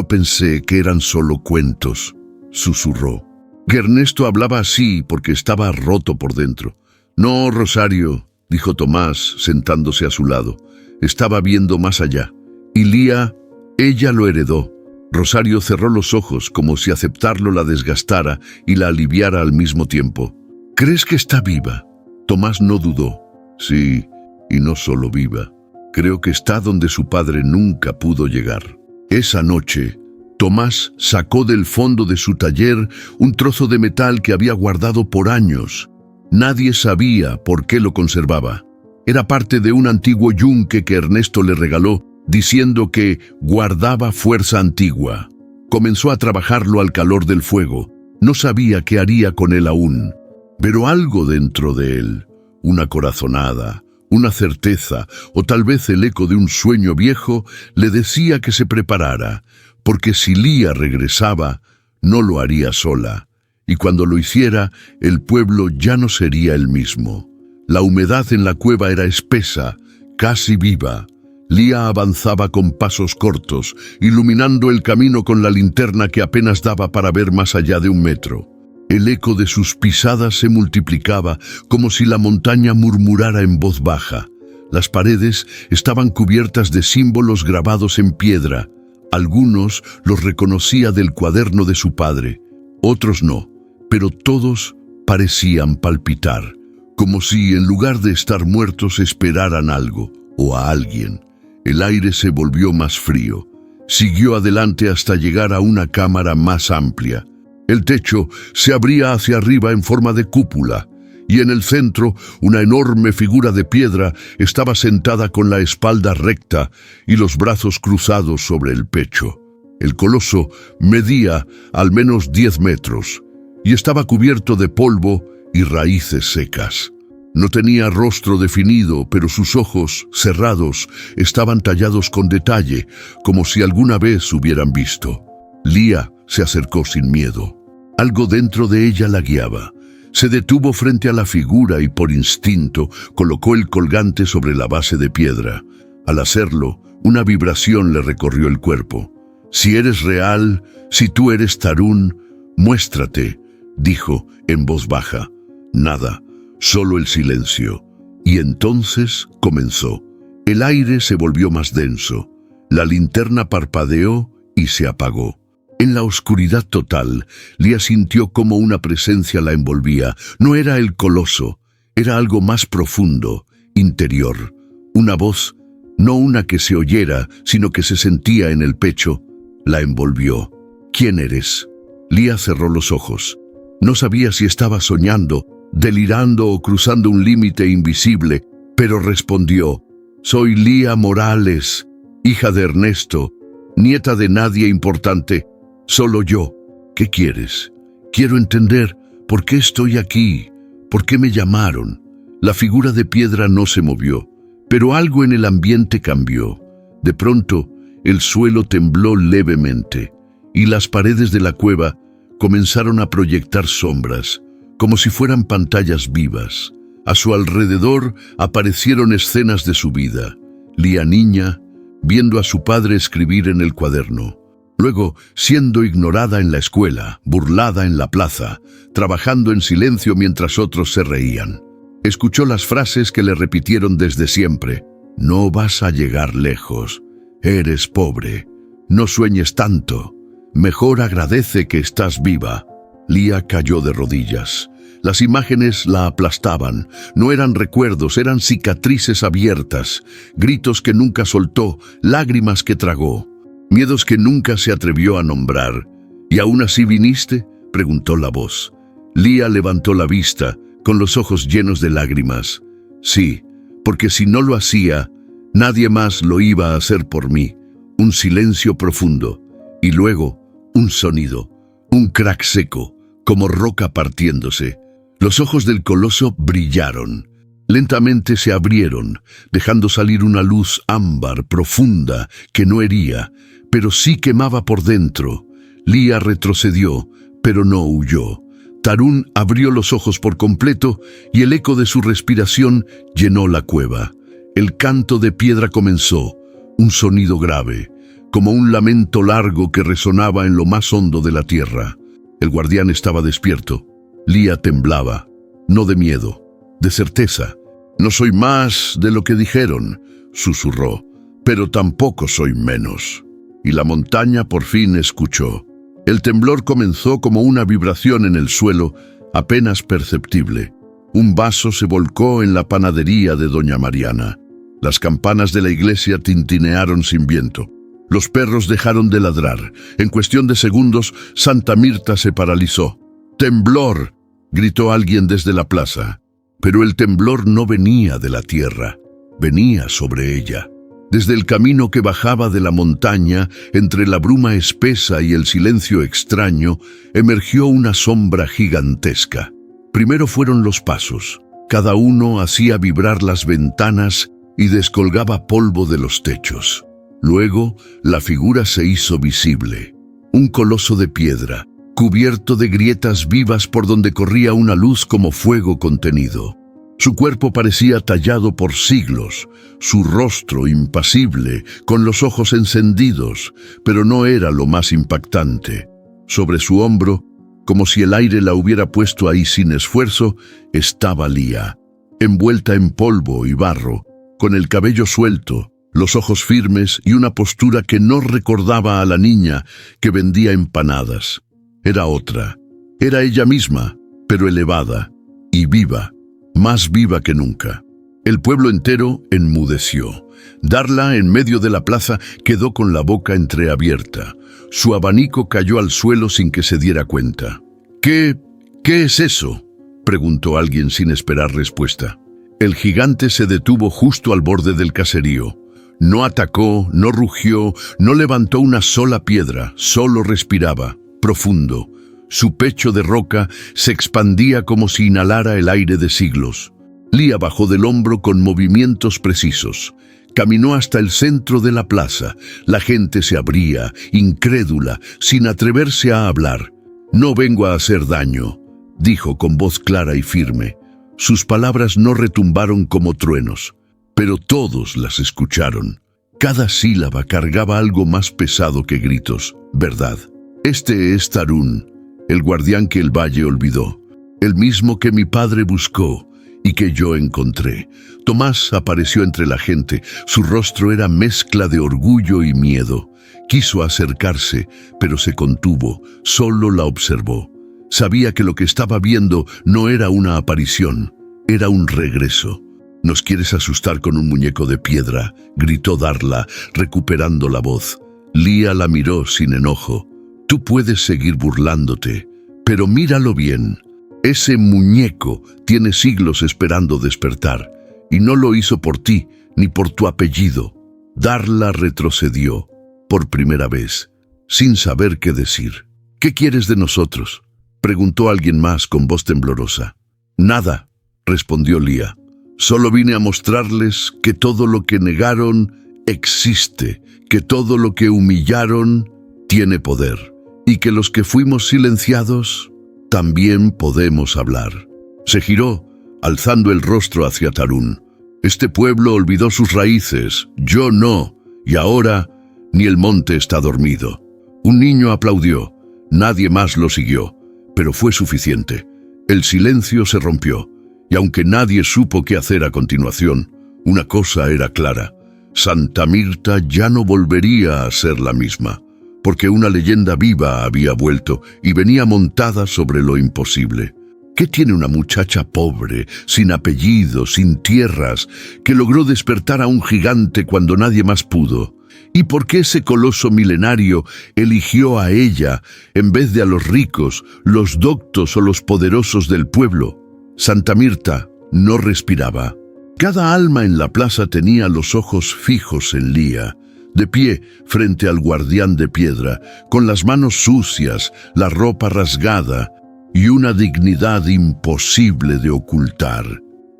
pensé que eran solo cuentos», susurró. Que Ernesto hablaba así porque estaba roto por dentro. «No, Rosario», dijo Tomás, sentándose a su lado. Estaba viendo más allá. Y Lía, ella lo heredó. Rosario cerró los ojos como si aceptarlo la desgastara y la aliviara al mismo tiempo. «¿Crees que está viva?» Tomás no dudó. «Sí, y no solo viva. Creo que está donde su padre nunca pudo llegar». Esa noche, Tomás sacó del fondo de su taller un trozo de metal que había guardado por años. Nadie sabía por qué lo conservaba. Era parte de un antiguo yunque que Ernesto le regaló, diciendo que guardaba fuerza antigua. Comenzó a trabajarlo al calor del fuego. No sabía qué haría con él aún, pero algo dentro de él, una corazonada, Una certeza, o tal vez el eco de un sueño viejo, le decía que se preparara, porque si Lía regresaba, no lo haría sola, y cuando lo hiciera, el pueblo ya no sería el mismo. La humedad en la cueva era espesa, casi viva. Lía avanzaba con pasos cortos, iluminando el camino con la linterna que apenas daba para ver más allá de 1 metro. El eco de sus pisadas se multiplicaba, como si la montaña murmurara en voz baja. Las paredes estaban cubiertas de símbolos grabados en piedra. Algunos los reconocía del cuaderno de su padre, otros no, pero todos parecían palpitar, como si en lugar de estar muertos esperaran algo o a alguien. El aire se volvió más frío. Siguió adelante hasta llegar a una cámara más amplia. El techo se abría hacia arriba en forma de cúpula, y en el centro una enorme figura de piedra estaba sentada con la espalda recta y los brazos cruzados sobre el pecho. El coloso medía al menos 10 metros y estaba cubierto de polvo y raíces secas. No tenía rostro definido, pero sus ojos, cerrados, estaban tallados con detalle, como si alguna vez hubieran visto. Lía se acercó sin miedo. Algo dentro de ella la guiaba. Se detuvo frente a la figura y por instinto colocó el colgante sobre la base de piedra. Al hacerlo, una vibración le recorrió el cuerpo. «Si eres real, si tú eres Tarún, muéstrate», dijo en voz baja. Nada. Solo el silencio. Y entonces comenzó. El aire se volvió más denso. La linterna parpadeó y se apagó. En la oscuridad total, Lía sintió como una presencia la envolvía. No era el coloso, era algo más profundo, interior. Una voz, no una que se oyera, sino que se sentía en el pecho, la envolvió. «¿Quién eres?». Lía cerró los ojos. No sabía si estaba soñando, delirando o cruzando un límite invisible, pero respondió: «Soy Lía Morales, hija de Ernesto, nieta de nadie importante, solo yo. ¿Qué quieres? Quiero entender por qué estoy aquí, por qué me llamaron». La figura de piedra no se movió, pero algo en el ambiente cambió. De pronto, el suelo tembló levemente, y las paredes de la cueva comenzaron a proyectar sombras, como si fueran pantallas vivas. A su alrededor aparecieron escenas de su vida. Lía niña, viendo a su padre escribir en el cuaderno. Luego, siendo ignorada en la escuela, burlada en la plaza, trabajando en silencio mientras otros se reían. Escuchó las frases que le repitieron desde siempre. «No vas a llegar lejos. Eres pobre. No sueñes tanto. Mejor agradece que estás viva». Lía cayó de rodillas. Las imágenes la aplastaban. No eran recuerdos, eran cicatrices abiertas, gritos que nunca soltó, lágrimas que tragó, miedos que nunca se atrevió a nombrar. «¿Y aún así viniste?», preguntó la voz. Lía levantó la vista, con los ojos llenos de lágrimas. «Sí, porque si no lo hacía, nadie más lo iba a hacer por mí». Un silencio profundo, y luego un sonido, un crack seco, como roca partiéndose. Los ojos del coloso brillaron. Lentamente se abrieron, dejando salir una luz ámbar profunda que no hería, pero sí quemaba por dentro. Lía retrocedió, pero no huyó. Tarún abrió los ojos por completo y el eco de su respiración llenó la cueva. El canto de piedra comenzó, un sonido grave, como un lamento largo que resonaba en lo más hondo de la tierra. El guardián estaba despierto. Lía temblaba, no de miedo, de certeza. «No soy más de lo que dijeron», susurró, «pero tampoco soy menos». Y la montaña por fin escuchó. El temblor comenzó como una vibración en el suelo, apenas perceptible. Un vaso se volcó en la panadería de doña Mariana. Las campanas de la iglesia tintinearon sin viento. Los perros dejaron de ladrar. En cuestión de segundos, Santa Mirta se paralizó. «¡Temblor!», gritó alguien desde la plaza. Pero el temblor no venía de la tierra, venía sobre ella. Desde el camino que bajaba de la montaña, entre la bruma espesa y el silencio extraño, emergió una sombra gigantesca. Primero fueron los pasos, Cada uno hacía vibrar las ventanas y descolgaba polvo de los techos. Luego, la figura se hizo visible. Un coloso de piedra, cubierto de grietas vivas por donde corría una luz como fuego contenido. Su cuerpo parecía tallado por siglos, su rostro impasible, con los ojos encendidos, pero no era lo más impactante. Sobre su hombro, como si el aire la hubiera puesto ahí sin esfuerzo, estaba Lía, envuelta en polvo y barro, con el cabello suelto, los ojos firmes y una postura que no recordaba a la niña que vendía empanadas. Era otra, era ella misma, pero elevada y viva, más viva que nunca. El pueblo entero enmudeció. Darla, en medio de la plaza, quedó con la boca entreabierta. Su abanico cayó al suelo sin que se diera cuenta. ¿Qué es eso?, preguntó alguien sin esperar respuesta. El gigante se detuvo justo al borde del caserío. No atacó, no rugió, no levantó una sola piedra, solo respiraba, profundo. Su pecho de roca se expandía como si inhalara el aire de siglos. Lía bajó del hombro con movimientos precisos. Caminó hasta el centro de la plaza. La gente se abría, incrédula, sin atreverse a hablar. «No vengo a hacer daño», dijo con voz clara y firme. Sus palabras no retumbaron como truenos, pero todos las escucharon. Cada sílaba cargaba algo más pesado que gritos. Verdad. Este es Tarún, el guardián que el valle olvidó, el mismo que mi padre buscó y que yo encontré. Tomás apareció entre la gente. Su rostro era mezcla de orgullo y miedo. Quiso acercarse, pero se contuvo, solo la observó. Sabía que lo que estaba viendo no era una aparición, era un regreso. «¿Nos quieres asustar con un muñeco de piedra?», gritó Darla, recuperando la voz. Lía la miró sin enojo. «Tú puedes seguir burlándote, pero míralo bien. Ese muñeco tiene siglos esperando despertar, y no lo hizo por ti, ni por tu apellido». Darla retrocedió, por primera vez, sin saber qué decir. «¿Qué quieres de nosotros?», preguntó alguien más con voz temblorosa. «Nada», respondió Lía. «Solo vine a mostrarles que todo lo que negaron existe, que todo lo que humillaron tiene poder, y que los que fuimos silenciados también podemos hablar». Se giró, alzando el rostro hacia Tarún. «Este pueblo olvidó sus raíces, yo no, y ahora ni el monte está dormido». Un niño aplaudió, nadie más lo siguió, pero fue suficiente. El silencio se rompió, y aunque nadie supo qué hacer a continuación, una cosa era clara: Santa Mirta ya no volvería a ser la misma, porque una leyenda viva había vuelto y venía montada sobre lo imposible. ¿Qué tiene una muchacha pobre, sin apellido, sin tierras, que logró despertar a un gigante cuando nadie más pudo? ¿Y por qué ese coloso milenario eligió a ella en vez de a los ricos, los doctos o los poderosos del pueblo? Santa Mirta no respiraba. Cada alma en la plaza tenía los ojos fijos en Lía, de pie frente al guardián de piedra, con las manos sucias, la ropa rasgada y una dignidad imposible de ocultar.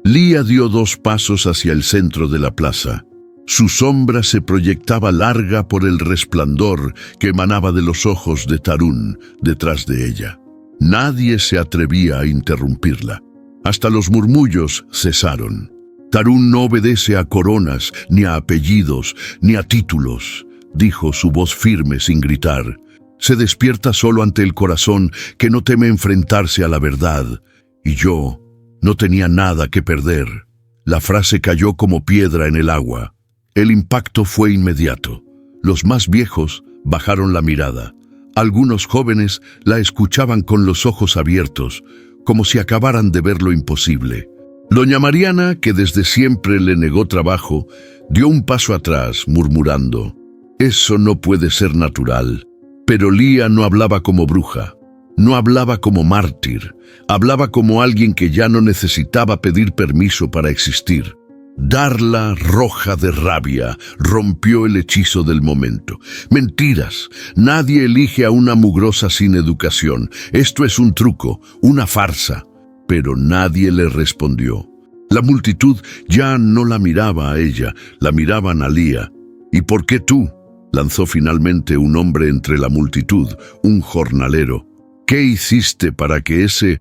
Lía dio 2 pasos hacia el centro de la plaza. Su sombra se proyectaba larga por el resplandor que emanaba de los ojos de Tarún detrás de ella. Nadie se atrevía a interrumpirla. Hasta los murmullos cesaron. «Tarún no obedece a coronas, ni a apellidos, ni a títulos», dijo su voz firme sin gritar. «Se despierta solo ante el corazón que no teme enfrentarse a la verdad. Y yo no tenía nada que perder». La frase cayó como piedra en el agua. El impacto fue inmediato. Los más viejos bajaron la mirada. Algunos jóvenes la escuchaban con los ojos abiertos, como si acabaran de ver lo imposible. Doña Mariana, que desde siempre le negó trabajo, dio un paso atrás, murmurando: «Eso no puede ser natural». Pero Lía no hablaba como bruja, no hablaba como mártir, hablaba como alguien que ya no necesitaba pedir permiso para existir. Darla, roja de rabia, rompió el hechizo del momento. «Mentiras. Nadie elige a una mugrosa sin educación. Esto es un truco, una farsa». Pero nadie le respondió. La multitud ya no la miraba a ella, la miraban a Lía. ¿Y por qué tú?, lanzó finalmente un hombre entre la multitud, un jornalero. ¿Qué hiciste para que ese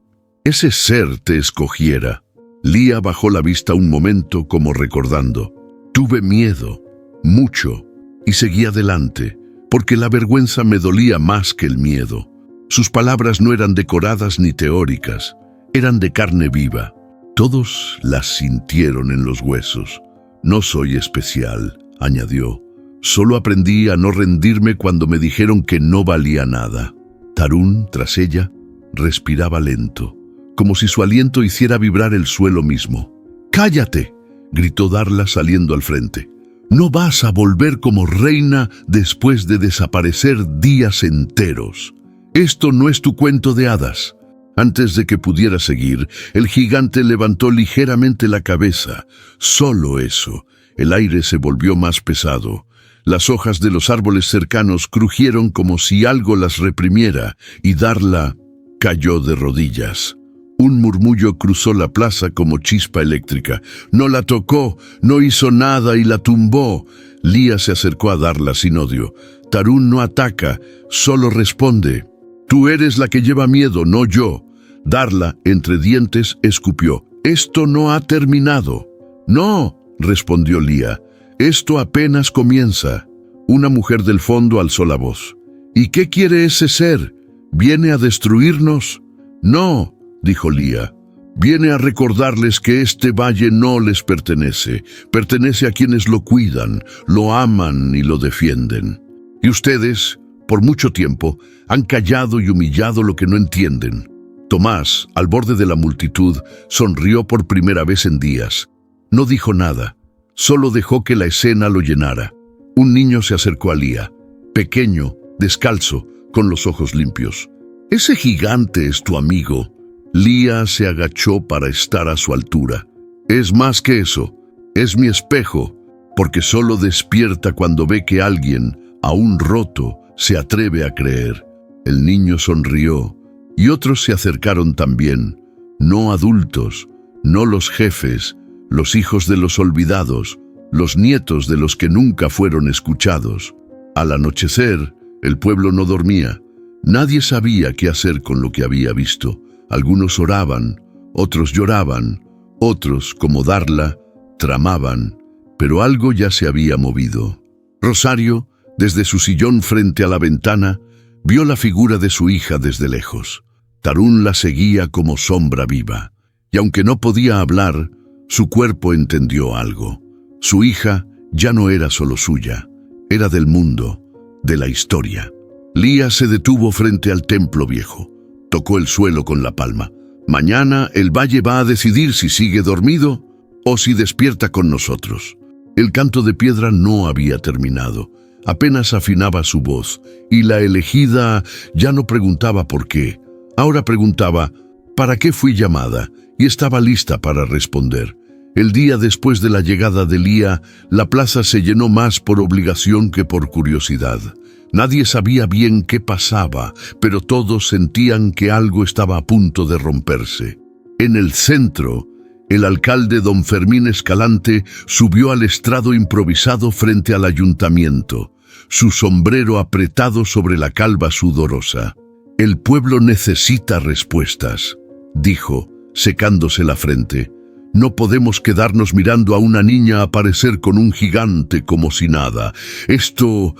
ser te escogiera? Lía bajó la vista un momento como recordando. Tuve miedo, mucho, y seguí adelante, porque la vergüenza me dolía más que el miedo. Sus palabras no eran decoradas ni teóricas, eran de carne viva. Todos las sintieron en los huesos. No soy especial, añadió. Solo aprendí a no rendirme cuando me dijeron que no valía nada. Tarún, tras ella, respiraba lento, como si su aliento hiciera vibrar el suelo mismo. «¡Cállate!», gritó Darla saliendo al frente. «No vas a volver como reina después de desaparecer días enteros. Esto no es tu cuento de hadas». Antes de que pudiera seguir, el gigante levantó ligeramente la cabeza. Solo eso. El aire se volvió más pesado. Las hojas de los árboles cercanos crujieron como si algo las reprimiera, y Darla cayó de rodillas. Un murmullo cruzó la plaza como chispa eléctrica. No la tocó, no hizo nada y la tumbó. Lía se acercó a Darla sin odio. Tarún no ataca, solo responde. Tú eres la que lleva miedo, no yo. Darla, entre dientes, escupió. Esto no ha terminado. No, respondió Lía. Esto apenas comienza. Una mujer del fondo alzó la voz. ¿Y qué quiere ese ser? ¿Viene a destruirnos? No, dijo Lía. Viene a recordarles que este valle no les pertenece. Pertenece a quienes lo cuidan, lo aman y lo defienden. Y ustedes, por mucho tiempo, han callado y humillado lo que no entienden. Tomás, al borde de la multitud, sonrió por primera vez en días. No dijo nada. Solo dejó que la escena lo llenara. Un niño se acercó a Lía, pequeño, descalzo, con los ojos limpios. «Ese gigante es tu amigo». Lía se agachó para estar a su altura. «Es más que eso, es mi espejo, porque solo despierta cuando ve que alguien, aún roto, se atreve a creer». El niño sonrió, y otros se acercaron también, no adultos, no los jefes, los hijos de los olvidados, los nietos de los que nunca fueron escuchados. Al anochecer, el pueblo no dormía. Nadie sabía qué hacer con lo que había visto. Algunos oraban, otros lloraban, otros, como Darla, tramaban, pero algo ya se había movido. Rosario, desde su sillón frente a la ventana, vio la figura de su hija desde lejos. Tarún la seguía como sombra viva, y aunque no podía hablar, su cuerpo entendió algo. Su hija ya no era solo suya, era del mundo, de la historia. Lía se detuvo frente al templo viejo. Tocó el suelo con la palma. Mañana el valle va a decidir si sigue dormido o si despierta con nosotros. El canto de piedra no había terminado. Apenas afinaba su voz, y la elegida ya no preguntaba por qué. Ahora preguntaba, ¿para qué fui llamada? Y estaba lista para responder. El día después de la llegada de Lía, la plaza se llenó más por obligación que por curiosidad. Nadie sabía bien qué pasaba, pero todos sentían que algo estaba a punto de romperse. En el centro, el alcalde don Fermín Escalante subió al estrado improvisado frente al ayuntamiento, su sombrero apretado sobre la calva sudorosa. «El pueblo necesita respuestas», dijo, secándose la frente. «No podemos quedarnos mirando a una niña aparecer con un gigante como si nada. Esto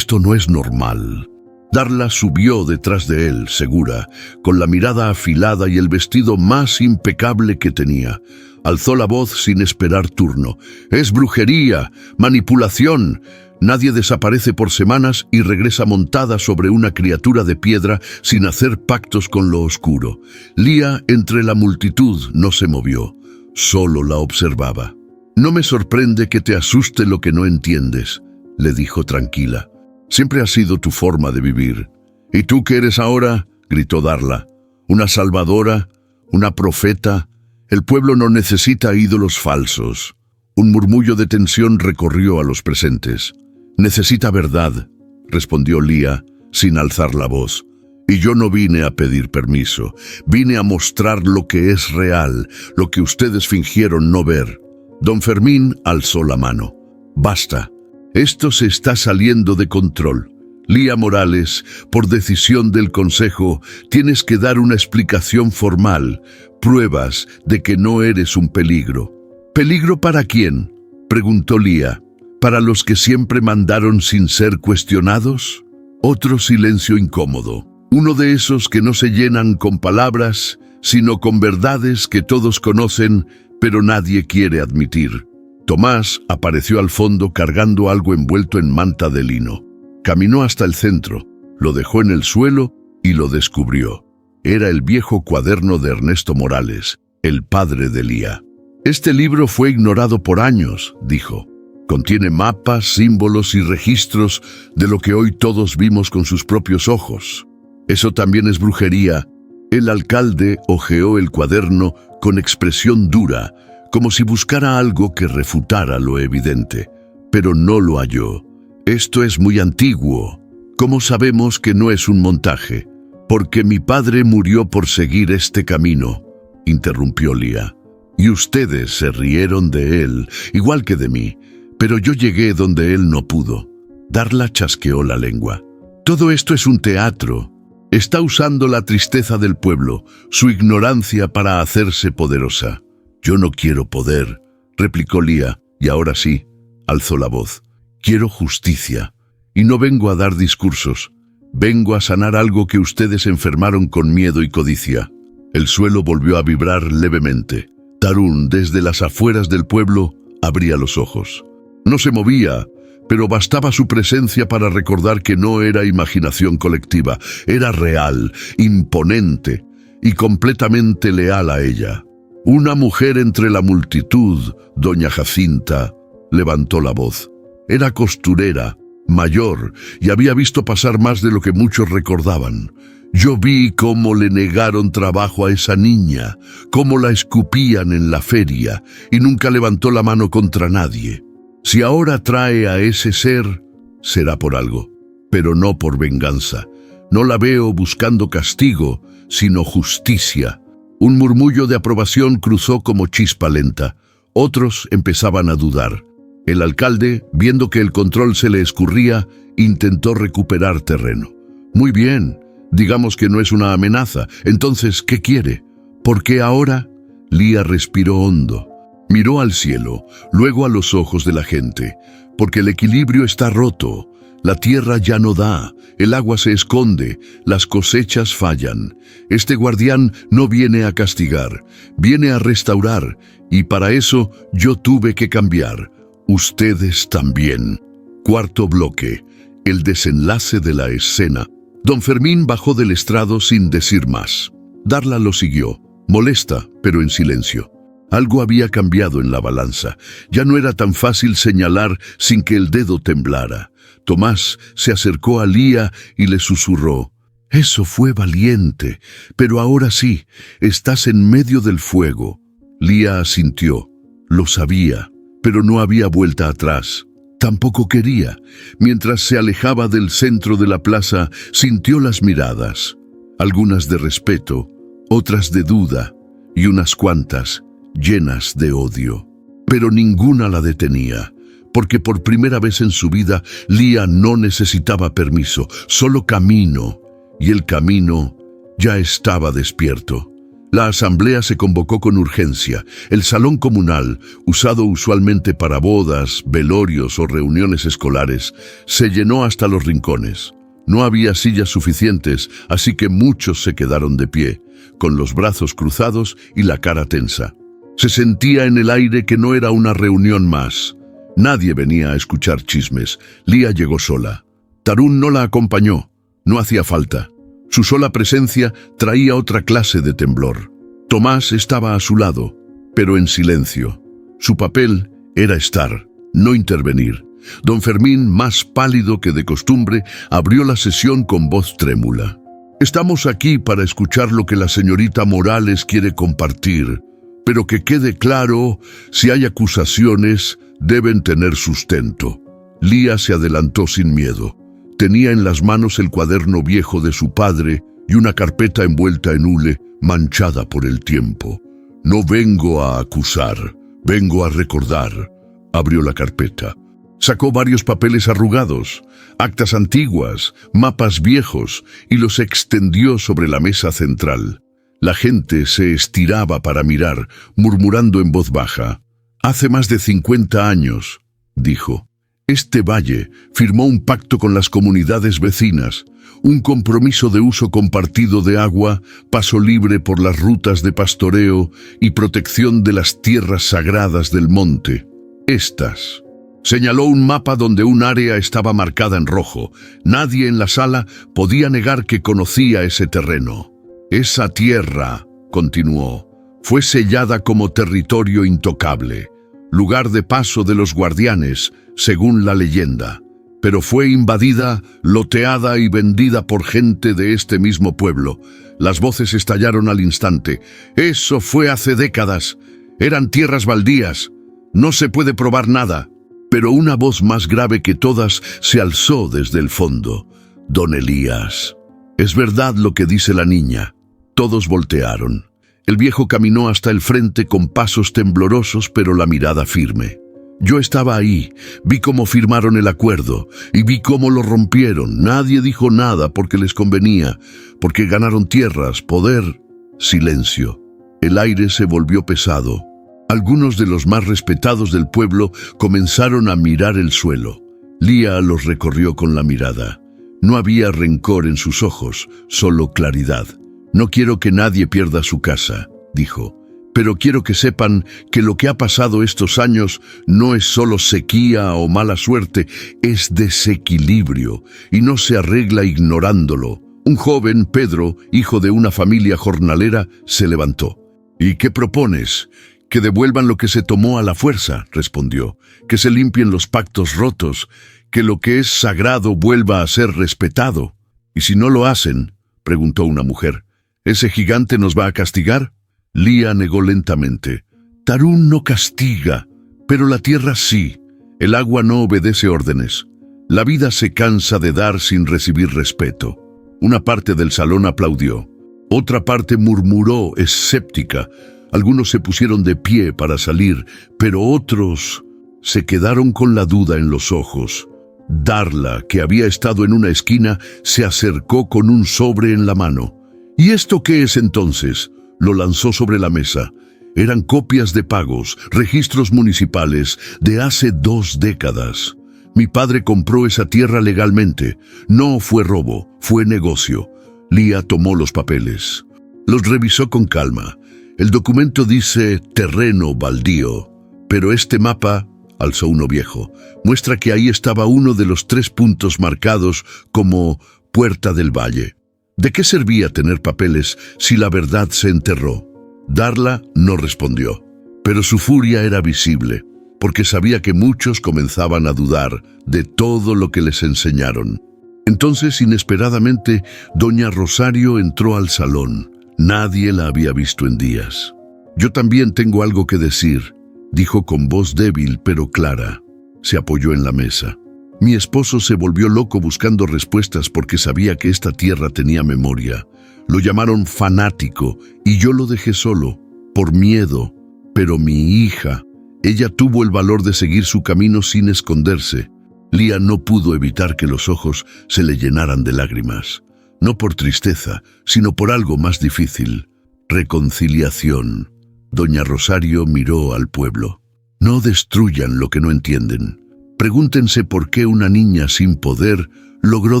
no es normal». Darla subió detrás de él, segura, con la mirada afilada y el vestido más impecable que tenía. Alzó la voz sin esperar turno. «Es brujería, manipulación. Nadie desaparece por semanas y regresa montada sobre una criatura de piedra sin hacer pactos con lo oscuro». Lía, entre la multitud, no se movió. Solo la observaba. «No me sorprende que te asuste lo que no entiendes», le dijo tranquila. «Siempre ha sido tu forma de vivir». «¿Y tú qué eres ahora?», gritó Darla. «¿Una salvadora? ¿Una profeta? El pueblo no necesita ídolos falsos». Un murmullo de tensión recorrió a los presentes. «Necesita verdad», respondió Lía, sin alzar la voz. Y yo no vine a pedir permiso, vine a mostrar lo que es real, lo que ustedes fingieron no ver. Don Fermín alzó la mano. Basta, esto se está saliendo de control. Lía Morales, por decisión del Consejo, tienes que dar una explicación formal, pruebas de que no eres un peligro. ¿Peligro para quién?, preguntó Lía. ¿Para los que siempre mandaron sin ser cuestionados? Otro silencio incómodo. Uno de esos que no se llenan con palabras, sino con verdades que todos conocen, pero nadie quiere admitir. Tomás apareció al fondo cargando algo envuelto en manta de lino. Caminó hasta el centro, lo dejó en el suelo y lo descubrió. Era el viejo cuaderno de Ernesto Morales, el padre de Lía. Este libro fue ignorado por años, dijo. Contiene mapas, símbolos y registros de lo que hoy todos vimos con sus propios ojos. Eso también es brujería. El alcalde hojeó el cuaderno con expresión dura, como si buscara algo que refutara lo evidente, pero no lo halló. Esto es muy antiguo. ¿Cómo sabemos que no es un montaje? Porque mi padre murió por seguir este camino, interrumpió Lía. Y ustedes se rieron de él, igual que de mí, pero yo llegué donde él no pudo. Darla chasqueó la lengua. Todo esto es un teatro. Está usando la tristeza del pueblo, su ignorancia para hacerse poderosa. Yo no quiero poder, replicó Lía, y ahora sí, alzó la voz. Quiero justicia, y no vengo a dar discursos. Vengo a sanar algo que ustedes enfermaron con miedo y codicia. El suelo volvió a vibrar levemente. Tarún, desde las afueras del pueblo, abría los ojos. No se movía, pero bastaba su presencia para recordar que no era imaginación colectiva, era real, imponente y completamente leal a ella. Una mujer entre la multitud, doña Jacinta, levantó la voz. Era costurera, mayor, y había visto pasar más de lo que muchos recordaban. Yo vi cómo le negaron trabajo a esa niña, cómo la escupían en la feria, y nunca levantó la mano contra nadie. Si ahora trae a ese ser, será por algo, pero no por venganza. No la veo buscando castigo, sino justicia. Un murmullo de aprobación cruzó como chispa lenta. Otros empezaban a dudar. El alcalde, viendo que el control se le escurría, intentó recuperar terreno. Muy bien, digamos que no es una amenaza. Entonces, ¿qué quiere? ¿Por qué ahora? Lía respiró hondo. Miró al cielo, luego a los ojos de la gente. Porque el equilibrio está roto. La tierra ya no da, el agua se esconde, las cosechas fallan. Este guardián no viene a castigar, viene a restaurar, y para eso yo tuve que cambiar. Ustedes también. Cuarto bloque. El desenlace de la escena. Don Fermín bajó del estrado sin decir más. Darla lo siguió, molesta, pero en silencio. Algo había cambiado en la balanza. Ya no era tan fácil señalar sin que el dedo temblara. Tomás se acercó a Lía y le susurró. Eso fue valiente, pero ahora sí, estás en medio del fuego. Lía asintió. Lo sabía, pero no había vuelta atrás. Tampoco quería. Mientras se alejaba del centro de la plaza, sintió las miradas. Algunas de respeto, otras de duda, y unas cuantas llenas de odio. Pero ninguna la detenía, porque por primera vez en su vida, Lía no necesitaba permiso, solo camino, y el camino ya estaba despierto. La asamblea se convocó con urgencia. El salón comunal, usado usualmente para bodas, velorios o reuniones escolares, se llenó hasta los rincones. No había sillas suficientes, así que muchos se quedaron de pie, con los brazos cruzados y la cara tensa. Se sentía en el aire que no era una reunión más. Nadie venía a escuchar chismes. Lía llegó sola. Tarún no la acompañó. No hacía falta. Su sola presencia traía otra clase de temblor. Tomás estaba a su lado, pero en silencio. Su papel era estar, no intervenir. Don Fermín, más pálido que de costumbre, abrió la sesión con voz trémula. Estamos aquí para escuchar lo que la señorita Morales quiere compartir, pero que quede claro, si hay acusaciones, deben tener sustento. Lía se adelantó sin miedo. Tenía en las manos el cuaderno viejo de su padre, y una carpeta envuelta en hule, manchada por el tiempo. No vengo a acusar, vengo a recordar. Abrió la carpeta. Sacó varios papeles arrugados, actas antiguas, mapas viejos, y los extendió sobre la mesa central. La gente se estiraba para mirar, murmurando en voz baja. Hace más de 50 años, dijo, este valle firmó un pacto con las comunidades vecinas, un compromiso de uso compartido de agua, paso libre por las rutas de pastoreo y protección de las tierras sagradas del monte. Estas. Señaló un mapa donde un área estaba marcada en rojo. Nadie en la sala podía negar que conocía ese terreno. Esa tierra, continuó, fue sellada como territorio intocable, lugar de paso de los guardianes, según la leyenda. Pero fue invadida, loteada y vendida por gente de este mismo pueblo. Las voces estallaron al instante. Eso fue hace décadas. Eran tierras baldías. No se puede probar nada. Pero una voz más grave que todas se alzó desde el fondo. Don Elías. Es verdad lo que dice la niña. Todos voltearon. El viejo caminó hasta el frente con pasos temblorosos, pero la mirada firme. Yo estaba ahí, vi cómo firmaron el acuerdo y vi cómo lo rompieron. Nadie dijo nada porque les convenía, porque ganaron tierras, poder. Silencio. El aire se volvió pesado. Algunos de los más respetados del pueblo comenzaron a mirar el suelo. Lía los recorrió con la mirada. No había rencor en sus ojos, solo claridad. No quiero que nadie pierda su casa, dijo. Pero quiero que sepan que lo que ha pasado estos años no es solo sequía o mala suerte, es desequilibrio, y no se arregla ignorándolo. Un joven, Pedro, hijo de una familia jornalera, se levantó. ¿Y qué propones? Que devuelvan lo que se tomó a la fuerza, respondió. Que se limpien los pactos rotos, que lo que es sagrado vuelva a ser respetado. ¿Y si no lo hacen? Preguntó una mujer. ¿Ese gigante nos va a castigar? Lía negó lentamente. Tarún no castiga, pero la tierra sí. El agua no obedece órdenes. La vida se cansa de dar sin recibir respeto. Una parte del salón aplaudió. Otra parte murmuró, escéptica. Algunos se pusieron de pie para salir, pero otros se quedaron con la duda en los ojos. Darla, que había estado en una esquina, se acercó con un sobre en la mano. ¿Y esto qué es entonces? Lo lanzó sobre la mesa. Eran copias de pagos, registros municipales de hace 2 décadas. Mi padre compró esa tierra legalmente. No fue robo, fue negocio. Lía tomó los papeles. Los revisó con calma. El documento dice terreno baldío, pero este mapa, alzó uno viejo, muestra que ahí estaba uno de los 3 puntos marcados como Puerta del Valle. ¿De qué servía tener papeles si la verdad se enterró? Darla no respondió, pero su furia era visible, porque sabía que muchos comenzaban a dudar de todo lo que les enseñaron. Entonces, inesperadamente, doña Rosario entró al salón. Nadie la había visto en días. Yo también tengo algo que decir, dijo con voz débil pero clara. Se apoyó en la mesa. Mi esposo se volvió loco buscando respuestas porque sabía que esta tierra tenía memoria. Lo llamaron fanático y yo lo dejé solo, por miedo. Pero mi hija, ella tuvo el valor de seguir su camino sin esconderse. Lía no pudo evitar que los ojos se le llenaran de lágrimas. No por tristeza, sino por algo más difícil. Reconciliación. Doña Rosario miró al pueblo. No destruyan lo que no entienden. Pregúntense por qué una niña sin poder logró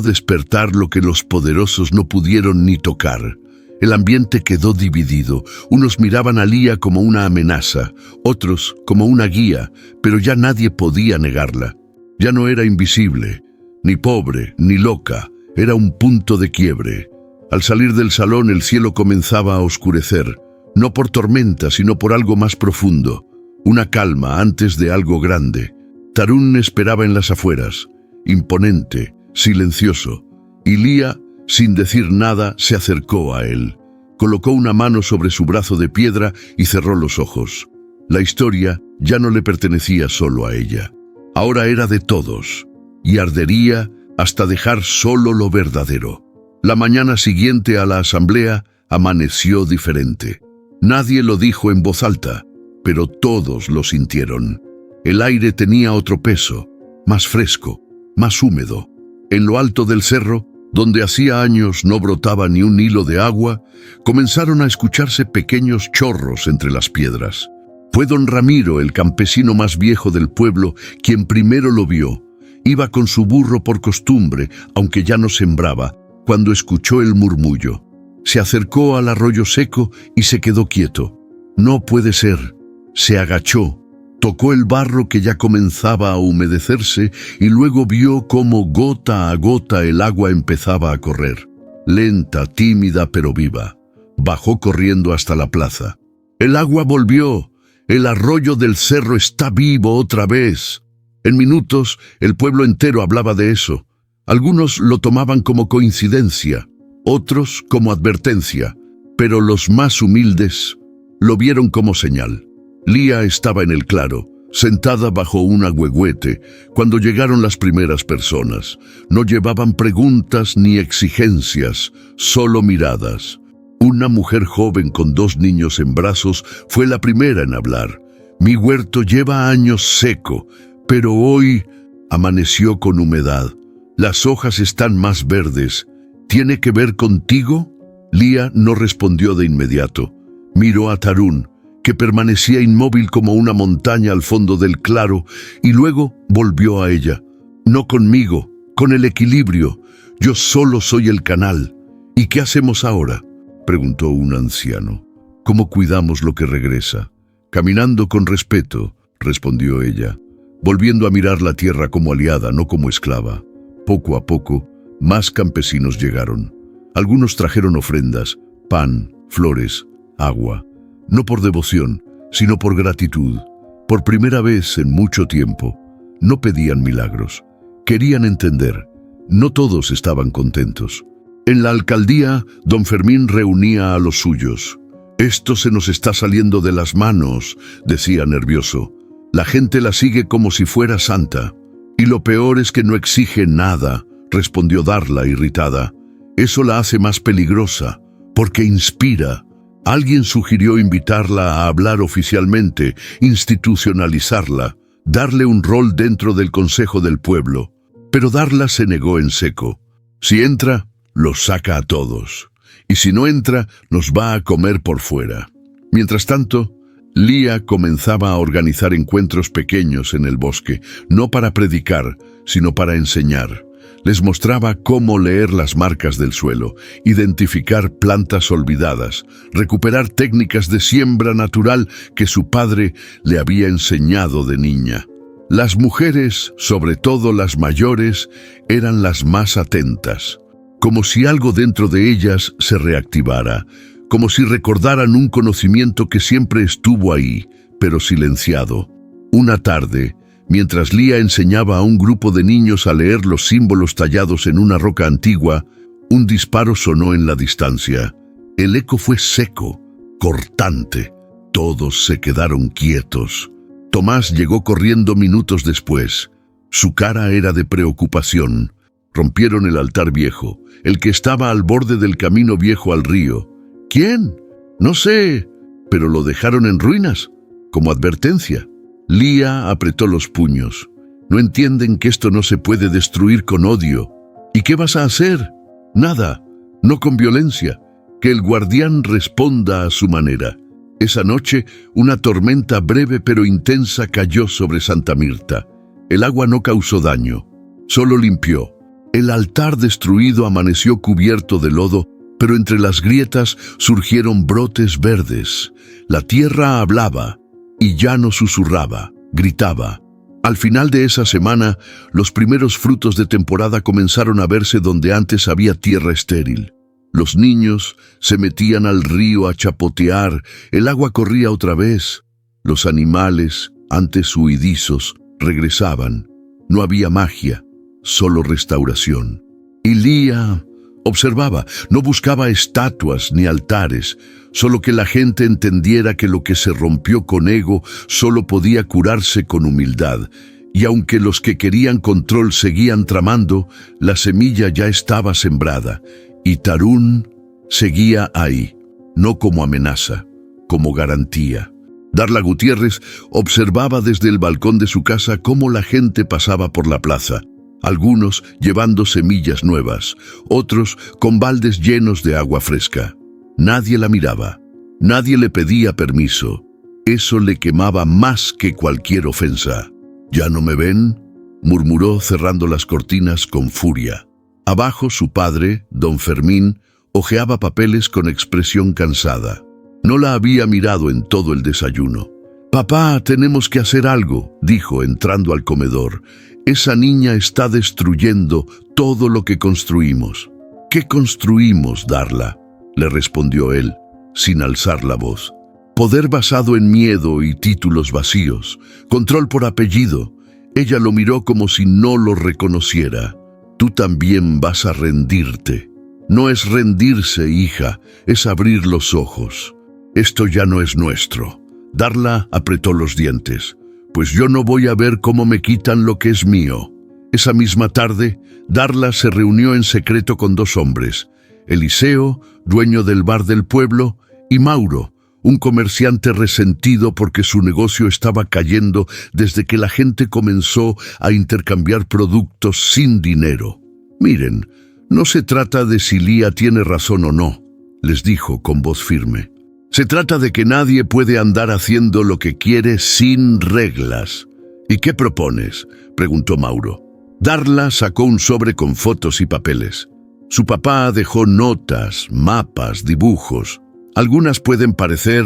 despertar lo que los poderosos no pudieron ni tocar. El ambiente quedó dividido. Unos miraban a Lía como una amenaza, otros como una guía, pero ya nadie podía negarla. Ya no era invisible, ni pobre, ni loca. Era un punto de quiebre. Al salir del salón el cielo comenzaba a oscurecer, no por tormenta, sino por algo más profundo. Una calma antes de algo grande. Tarún esperaba en las afueras, imponente, silencioso, y Lía, sin decir nada, se acercó a él. Colocó una mano sobre su brazo de piedra y cerró los ojos. La historia ya no le pertenecía solo a ella. Ahora era de todos, y ardería hasta dejar solo lo verdadero. La mañana siguiente a la asamblea amaneció diferente. Nadie lo dijo en voz alta, pero todos lo sintieron. El aire tenía otro peso, más fresco, más húmedo. En lo alto del cerro, donde hacía años no brotaba ni un hilo de agua, comenzaron a escucharse pequeños chorros entre las piedras. Fue don Ramiro, el campesino más viejo del pueblo, quien primero lo vio. Iba con su burro por costumbre, aunque ya no sembraba, cuando escuchó el murmullo. Se acercó al arroyo seco y se quedó quieto. No puede ser. Se agachó, tocó el barro que ya comenzaba a humedecerse y luego vio cómo gota a gota el agua empezaba a correr. Lenta, tímida pero viva. Bajó corriendo hasta la plaza. El agua volvió. El arroyo del cerro está vivo otra vez. En minutos, el pueblo entero hablaba de eso. Algunos lo tomaban como coincidencia, otros como advertencia, pero los más humildes lo vieron como señal. Lía estaba en el claro, sentada bajo un agüehuete, cuando llegaron las primeras personas. No llevaban preguntas ni exigencias, solo miradas. Una mujer joven con 2 niños en brazos fue la primera en hablar. Mi huerto lleva años seco, pero hoy amaneció con humedad. Las hojas están más verdes. ¿Tiene que ver contigo? Lía no respondió de inmediato. Miró a Tarún, que permanecía inmóvil como una montaña al fondo del claro, y luego volvió a ella. No conmigo, con el equilibrio. Yo solo soy el canal. ¿Y qué hacemos ahora?, preguntó un anciano. ¿Cómo cuidamos lo que regresa? Caminando con respeto, respondió ella, volviendo a mirar la tierra como aliada, no como esclava. Poco a poco, más campesinos llegaron. Algunos trajeron ofrendas, pan, flores, agua. No por devoción, sino por gratitud. Por primera vez en mucho tiempo, no pedían milagros. Querían entender. No todos estaban contentos. En la alcaldía, don Fermín reunía a los suyos. «Esto se nos está saliendo de las manos», decía nervioso. «La gente la sigue como si fuera santa. Y lo peor es que no exige nada», respondió Darla, irritada. «Eso la hace más peligrosa, porque inspira». Alguien sugirió invitarla a hablar oficialmente, institucionalizarla, darle un rol dentro del Consejo del Pueblo. Pero Darla se negó en seco. «Si entra, los saca a todos. Y si no entra, nos va a comer por fuera». Mientras tanto, Lía comenzaba a organizar encuentros pequeños en el bosque, no para predicar, sino para enseñar. Les mostraba cómo leer las marcas del suelo, identificar plantas olvidadas, recuperar técnicas de siembra natural que su padre le había enseñado de niña. Las mujeres, sobre todo las mayores, eran las más atentas, como si algo dentro de ellas se reactivara, como si recordaran un conocimiento que siempre estuvo ahí, pero silenciado. Una tarde, mientras Lía enseñaba a un grupo de niños a leer los símbolos tallados en una roca antigua, un disparo sonó en la distancia. El eco fue seco, cortante. Todos se quedaron quietos. Tomás llegó corriendo minutos después. Su cara era de preocupación. Rompieron el altar viejo, el que estaba al borde del camino viejo al río. ¿Quién? No sé, pero lo dejaron en ruinas, como advertencia. Lía apretó los puños. No entienden que esto no se puede destruir con odio. ¿Y qué vas a hacer? Nada, no con violencia. Que el guardián responda a su manera. Esa noche, una tormenta breve pero intensa cayó sobre Santa Mirta. El agua no causó daño, solo limpió. El altar destruido amaneció cubierto de lodo, pero entre las grietas surgieron brotes verdes. La tierra hablaba, y ya no susurraba, gritaba. Al final de esa semana, los primeros frutos de temporada comenzaron a verse donde antes había tierra estéril. Los niños se metían al río a chapotear, el agua corría otra vez. Los animales, antes huidizos, regresaban. No había magia, solo restauración. Y Lía observaba, no buscaba estatuas ni altares, solo que la gente entendiera que lo que se rompió con ego solo podía curarse con humildad. Y aunque los que querían control seguían tramando, la semilla ya estaba sembrada. Y Tarún seguía ahí, no como amenaza, como garantía. Darla Gutiérrez observaba desde el balcón de su casa cómo la gente pasaba por la plaza, algunos llevando semillas nuevas, otros con baldes llenos de agua fresca. Nadie la miraba, nadie le pedía permiso. Eso le quemaba más que cualquier ofensa. ¿Ya no me ven?, murmuró cerrando las cortinas con furia. Abajo su padre, don Fermín, hojeaba papeles con expresión cansada. No la había mirado en todo el desayuno. «Papá, tenemos que hacer algo», dijo entrando al comedor. «Esa niña está destruyendo todo lo que construimos». «¿Qué construimos, Darla?», le respondió él, sin alzar la voz. «Poder basado en miedo y títulos vacíos, control por apellido». Ella lo miró como si no lo reconociera. «Tú también vas a rendirte». «No es rendirse, hija, es abrir los ojos. Esto ya no es nuestro». Darla apretó los dientes. «Pues yo no voy a ver cómo me quitan lo que es mío». Esa misma tarde, Darla se reunió en secreto con dos hombres: Eliseo, dueño del bar del pueblo, y Mauro, un comerciante resentido porque su negocio estaba cayendo desde que la gente comenzó a intercambiar productos sin dinero. «Miren, no se trata de si Lía tiene razón o no», les dijo con voz firme. «Se trata de que nadie puede andar haciendo lo que quiere sin reglas». «¿Y qué propones?», preguntó Mauro. Darla sacó un sobre con fotos y papeles. Su papá dejó notas, mapas, dibujos. Algunas pueden parecer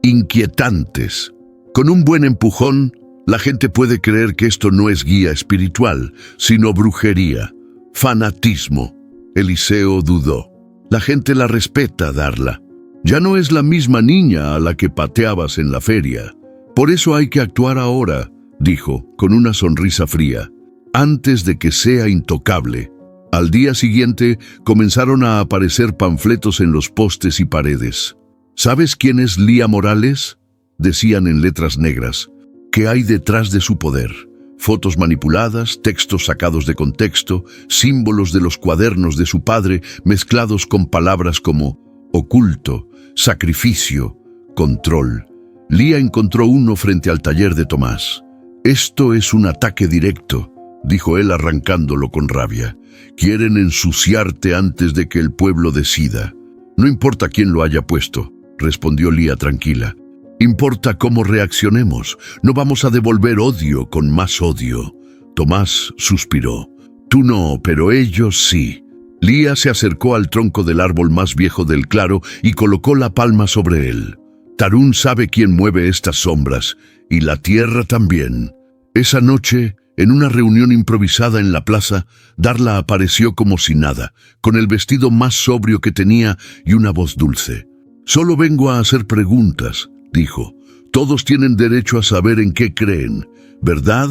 inquietantes. Con un buen empujón, la gente puede creer que esto no es guía espiritual, sino brujería, fanatismo. Eliseo dudó. «La gente la respeta, Darla. Ya no es la misma niña a la que pateabas en la feria. Por eso hay que actuar ahora», dijo, con una sonrisa fría, «antes de que sea intocable». Al día siguiente comenzaron a aparecer panfletos en los postes y paredes. «¿Sabes quién es Lía Morales?», decían en letras negras. «¿Qué hay detrás de su poder?». Fotos manipuladas, textos sacados de contexto, símbolos de los cuadernos de su padre mezclados con palabras como oculto, sacrificio, control. Lía encontró uno frente al taller de Tomás. «Esto es un ataque directo», dijo él arrancándolo con rabia. «Quieren ensuciarte antes de que el pueblo decida». «No importa quién lo haya puesto», respondió Lía tranquila. «Importa cómo reaccionemos. No vamos a devolver odio con más odio». Tomás suspiró. «Tú no, pero ellos sí». Lía se acercó al tronco del árbol más viejo del claro y colocó la palma sobre él. «Tarún sabe quién mueve estas sombras, y la tierra también». Esa noche, en una reunión improvisada en la plaza, Darla apareció como si nada, con el vestido más sobrio que tenía y una voz dulce. «Solo vengo a hacer preguntas», dijo. «Todos tienen derecho a saber en qué creen, ¿verdad?».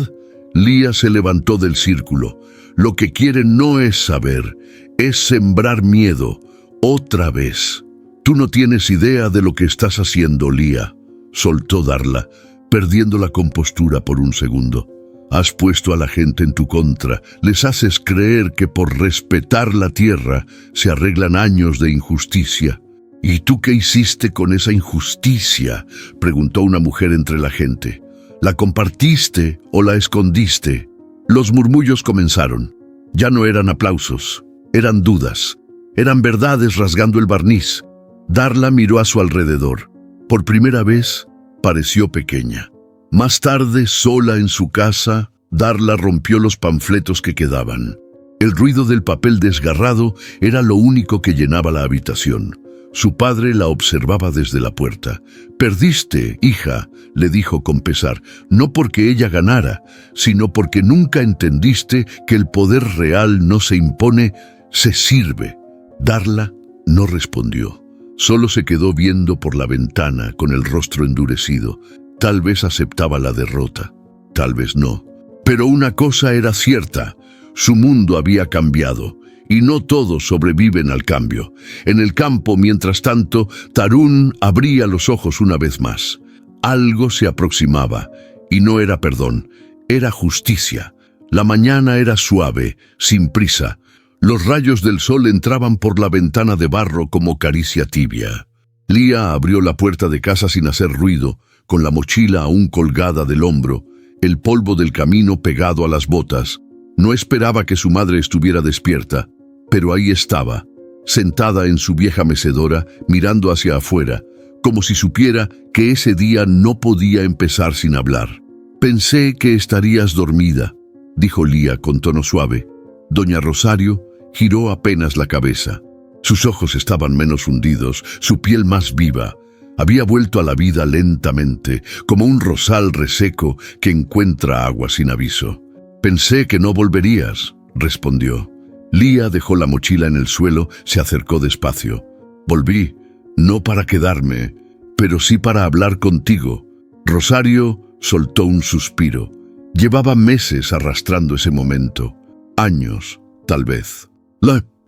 Lía se levantó del círculo. «Lo que quieren no es saber, es sembrar miedo, otra vez». «Tú no tienes idea de lo que estás haciendo, Lía», soltó Darla, perdiendo la compostura por un segundo. «Has puesto a la gente en tu contra, les haces creer que por respetar la tierra se arreglan años de injusticia». «¿Y tú qué hiciste con esa injusticia?», preguntó una mujer entre la gente. «¿La compartiste o la escondiste?». Los murmullos comenzaron. Ya no eran aplausos, eran dudas, eran verdades rasgando el barniz. Darla miró a su alrededor. Por primera vez, pareció pequeña. Más tarde, sola en su casa, Darla rompió los panfletos que quedaban. El ruido del papel desgarrado era lo único que llenaba la habitación. Su padre la observaba desde la puerta. «Perdiste, hija», le dijo con pesar, «no porque ella ganara, sino porque nunca entendiste que el poder real no se impone, se sirve». Darla no respondió. Solo se quedó viendo por la ventana con el rostro endurecido. Tal vez aceptaba la derrota, tal vez no. Pero una cosa era cierta, su mundo había cambiado. Y no todos sobreviven al cambio. En el campo, mientras tanto, Tarún abría los ojos una vez más. Algo se aproximaba, y no era perdón, era justicia. La mañana era suave, sin prisa. Los rayos del sol entraban por la ventana de barro como caricia tibia. Lía abrió la puerta de casa sin hacer ruido, con la mochila aún colgada del hombro, el polvo del camino pegado a las botas. No esperaba que su madre estuviera despierta, pero ahí estaba, sentada en su vieja mecedora, mirando hacia afuera, como si supiera que ese día no podía empezar sin hablar. «Pensé que estarías dormida», dijo Lía con tono suave. Doña Rosario giró apenas la cabeza. Sus ojos estaban menos hundidos, su piel más viva. Había vuelto a la vida lentamente, como un rosal reseco que encuentra agua sin aviso. «Pensé que no volverías», respondió. Lía dejó la mochila en el suelo, se acercó despacio. «Volví, no para quedarme, pero sí para hablar contigo». Rosario soltó un suspiro. Llevaba meses arrastrando ese momento. Años, tal vez.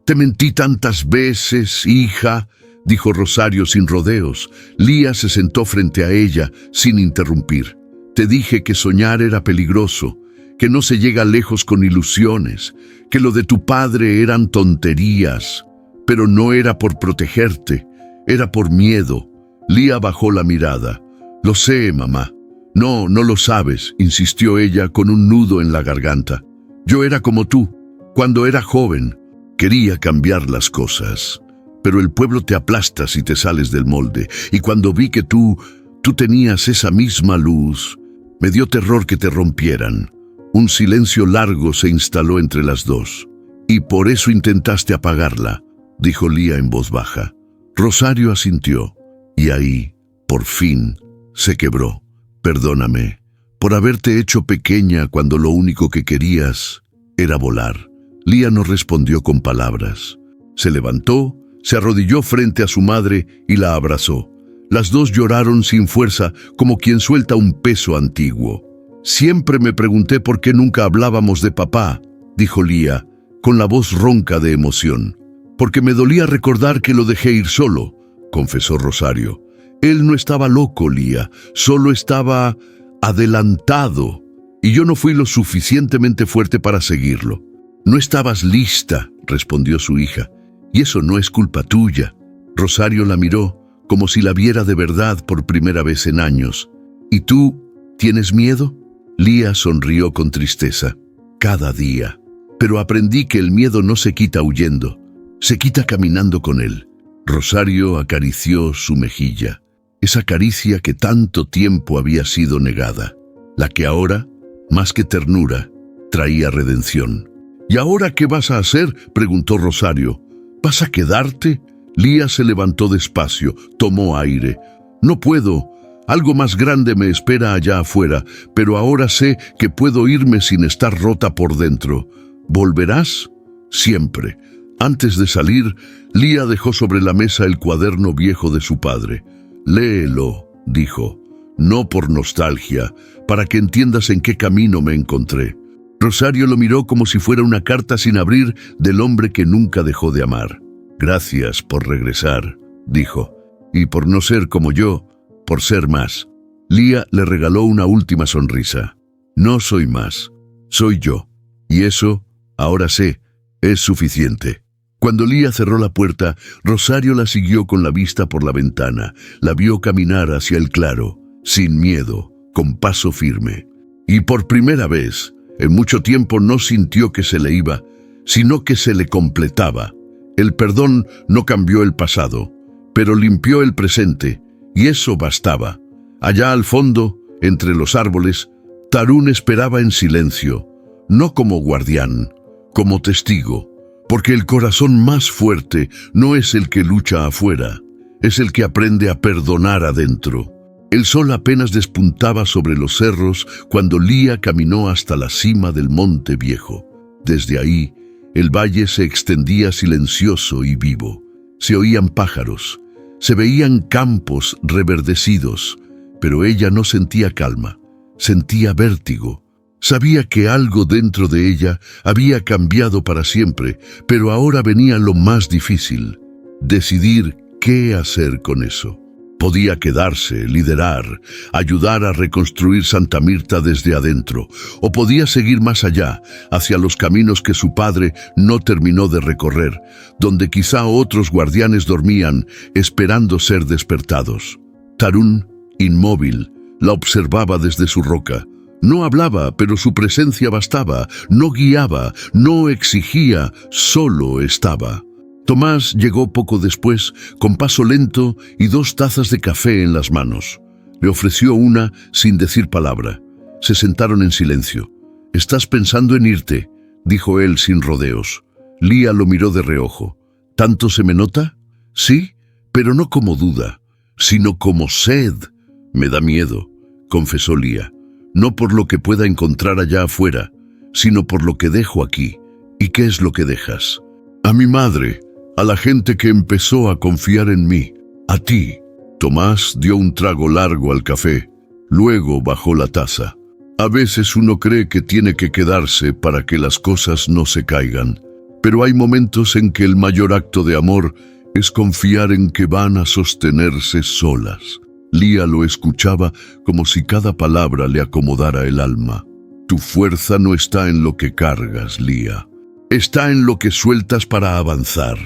«Te mentí tantas veces, hija», dijo Rosario sin rodeos. Lía se sentó frente a ella, sin interrumpir. «Te dije que soñar era peligroso, que no se llega lejos con ilusiones, que lo de tu padre eran tonterías, pero no era por protegerte, era por miedo». Lía bajó la mirada. «Lo sé, mamá». «No, no lo sabes», insistió ella con un nudo en la garganta. «Yo era como tú, cuando era joven. Quería cambiar las cosas, pero el pueblo te aplasta si te sales del molde, y cuando vi que tú tenías esa misma luz, me dio terror que te rompieran». Un silencio largo se instaló entre las dos. «Y por eso intentaste apagarla», dijo Lía en voz baja. Rosario asintió, y ahí, por fin, se quebró. «Perdóname por haberte hecho pequeña cuando lo único que querías era volar». Lía no respondió con palabras. Se levantó, se arrodilló frente a su madre y la abrazó. Las dos lloraron sin fuerza, como quien suelta un peso antiguo. «Siempre me pregunté por qué nunca hablábamos de papá», dijo Lía, con la voz ronca de emoción. «Porque me dolía recordar que lo dejé ir solo», confesó Rosario. «Él no estaba loco, Lía, solo estaba adelantado, y yo no fui lo suficientemente fuerte para seguirlo». «No estabas lista», respondió su hija, «y eso no es culpa tuya». Rosario la miró, como si la viera de verdad por primera vez en años. «¿Y tú tienes miedo?». Lía sonrió con tristeza. «Cada día. Pero aprendí que el miedo no se quita huyendo, se quita caminando con él». Rosario acarició su mejilla, esa caricia que tanto tiempo había sido negada, la que ahora, más que ternura, traía redención. «¿Y ahora qué vas a hacer?», preguntó Rosario. «¿Vas a quedarte?». Lía se levantó despacio, tomó aire. «No puedo. Algo más grande me espera allá afuera, pero ahora sé que puedo irme sin estar rota por dentro». «¿Volverás?». «Siempre». Antes de salir, Lía dejó sobre la mesa el cuaderno viejo de su padre. «Léelo», dijo, «no por nostalgia, para que entiendas en qué camino me encontré». Rosario lo miró como si fuera una carta sin abrir del hombre que nunca dejó de amar. «Gracias por regresar», dijo, «y por no ser como yo, por ser más». Lía le regaló una última sonrisa. «No soy más, soy yo, y eso, ahora sé, es suficiente». Cuando Lía cerró la puerta, Rosario la siguió con la vista por la ventana. La vio caminar hacia el claro, sin miedo, con paso firme. Y por primera vez, en mucho tiempo no sintió que se le iba, sino que se le completaba. El perdón no cambió el pasado, pero limpió el presente, y eso bastaba. Allá al fondo, entre los árboles, Tarún esperaba en silencio, no como guardián, como testigo. Porque el corazón más fuerte no es el que lucha afuera, es el que aprende a perdonar adentro. El sol apenas despuntaba sobre los cerros cuando Lía caminó hasta la cima del Monte Viejo. Desde ahí, el valle se extendía silencioso y vivo. Se oían pájaros, se veían campos reverdecidos, pero ella no sentía calma, sentía vértigo. Sabía que algo dentro de ella había cambiado para siempre, pero ahora venía lo más difícil: decidir qué hacer con eso. Podía quedarse, liderar, ayudar a reconstruir Santa Mirta desde adentro, o podía seguir más allá, hacia los caminos que su padre no terminó de recorrer, donde quizá otros guardianes dormían, esperando ser despertados. Tarún, inmóvil, la observaba desde su roca. No hablaba, pero su presencia bastaba, no guiaba, no exigía, solo estaba. Tomás llegó poco después, con paso lento y 2 tazas de café en las manos. Le ofreció una sin decir palabra. Se sentaron en silencio. «¿Estás pensando en irte?», dijo él sin rodeos. Lía lo miró de reojo. «¿Tanto se me nota?». «Sí, pero no como duda, sino como sed». «Me da miedo», confesó Lía. «No por lo que pueda encontrar allá afuera, sino por lo que dejo aquí». «¿Y qué es lo que dejas?». «A mi madre, a la gente que empezó a confiar en mí, a ti». Tomás dio un trago largo al café, luego bajó la taza. «A veces uno cree que tiene que quedarse para que las cosas no se caigan, pero hay momentos en que el mayor acto de amor es confiar en que van a sostenerse solas». Lía lo escuchaba como si cada palabra le acomodara el alma. «Tu fuerza no está en lo que cargas, Lía. Está en lo que sueltas para avanzar».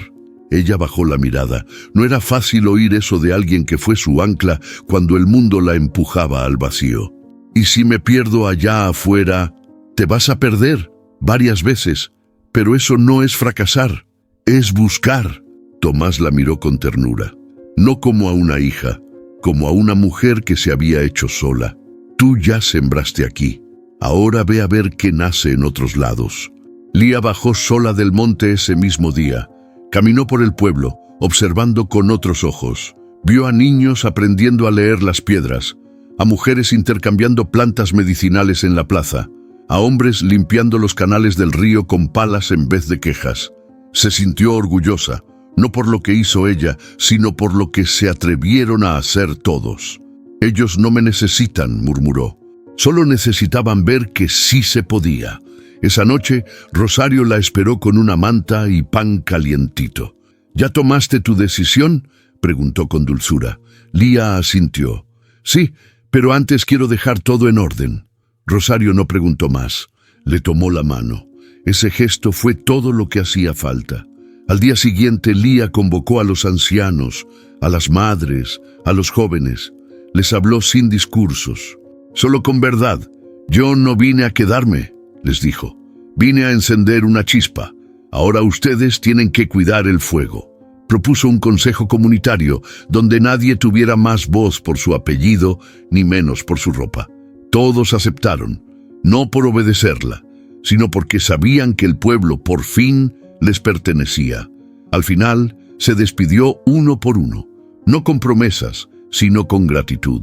Ella bajó la mirada. No era fácil oír eso de alguien que fue su ancla cuando el mundo la empujaba al vacío. «¿Y si me pierdo allá afuera?». «Te vas a perder, varias veces, pero eso no es fracasar, es buscar». Tomás la miró con ternura, no como a una hija, como a una mujer que se había hecho sola. «Tú ya sembraste aquí, ahora ve a ver qué nace en otros lados». Lía bajó sola del monte ese mismo día. Caminó por el pueblo, observando con otros ojos. Vio a niños aprendiendo a leer las piedras, a mujeres intercambiando plantas medicinales en la plaza, a hombres limpiando los canales del río con palas en vez de quejas. Se sintió orgullosa, no por lo que hizo ella, sino por lo que se atrevieron a hacer todos. «Ellos no me necesitan», murmuró. «Solo necesitaban ver que sí se podía». Esa noche, Rosario la esperó con una manta y pan calientito. «¿Ya tomaste tu decisión?», preguntó con dulzura. Lía asintió. «Sí, pero antes quiero dejar todo en orden». Rosario no preguntó más. Le tomó la mano. Ese gesto fue todo lo que hacía falta. Al día siguiente, Lía convocó a los ancianos, a las madres, a los jóvenes. Les habló sin discursos, solo con verdad. «Yo no vine a quedarme», les dijo. «Vine a encender una chispa. Ahora ustedes tienen que cuidar el fuego». Propuso un consejo comunitario donde nadie tuviera más voz por su apellido ni menos por su ropa. Todos aceptaron, no por obedecerla, sino porque sabían que el pueblo por fin les pertenecía. Al final se despidió uno por uno, no con promesas, sino con gratitud.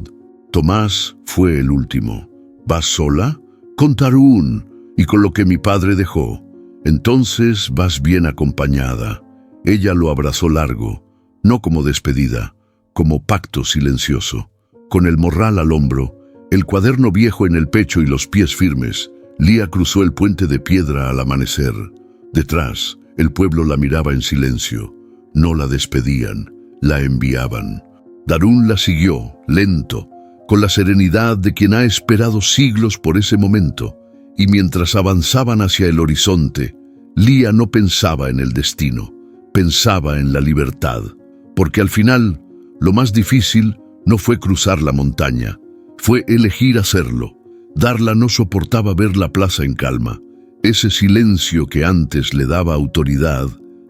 Tomás fue el último. «¿Vas sola?». «Con Tarún y con lo que mi padre dejó». «Entonces vas bien acompañada». Ella lo abrazó largo, no como despedida, como pacto silencioso. Con el morral al hombro, el cuaderno viejo en el pecho y los pies firmes, Lía cruzó el puente de piedra al amanecer. Detrás, el pueblo la miraba en silencio. No la despedían, la enviaban. Tarún la siguió, lento, con la serenidad de quien ha esperado siglos por ese momento. Y mientras avanzaban hacia el horizonte, Lía no pensaba en el destino, pensaba en la libertad. Porque al final, lo más difícil no fue cruzar la montaña, fue elegir hacerlo. Darla no soportaba ver la plaza en calma. Ese silencio que antes le daba autoridad,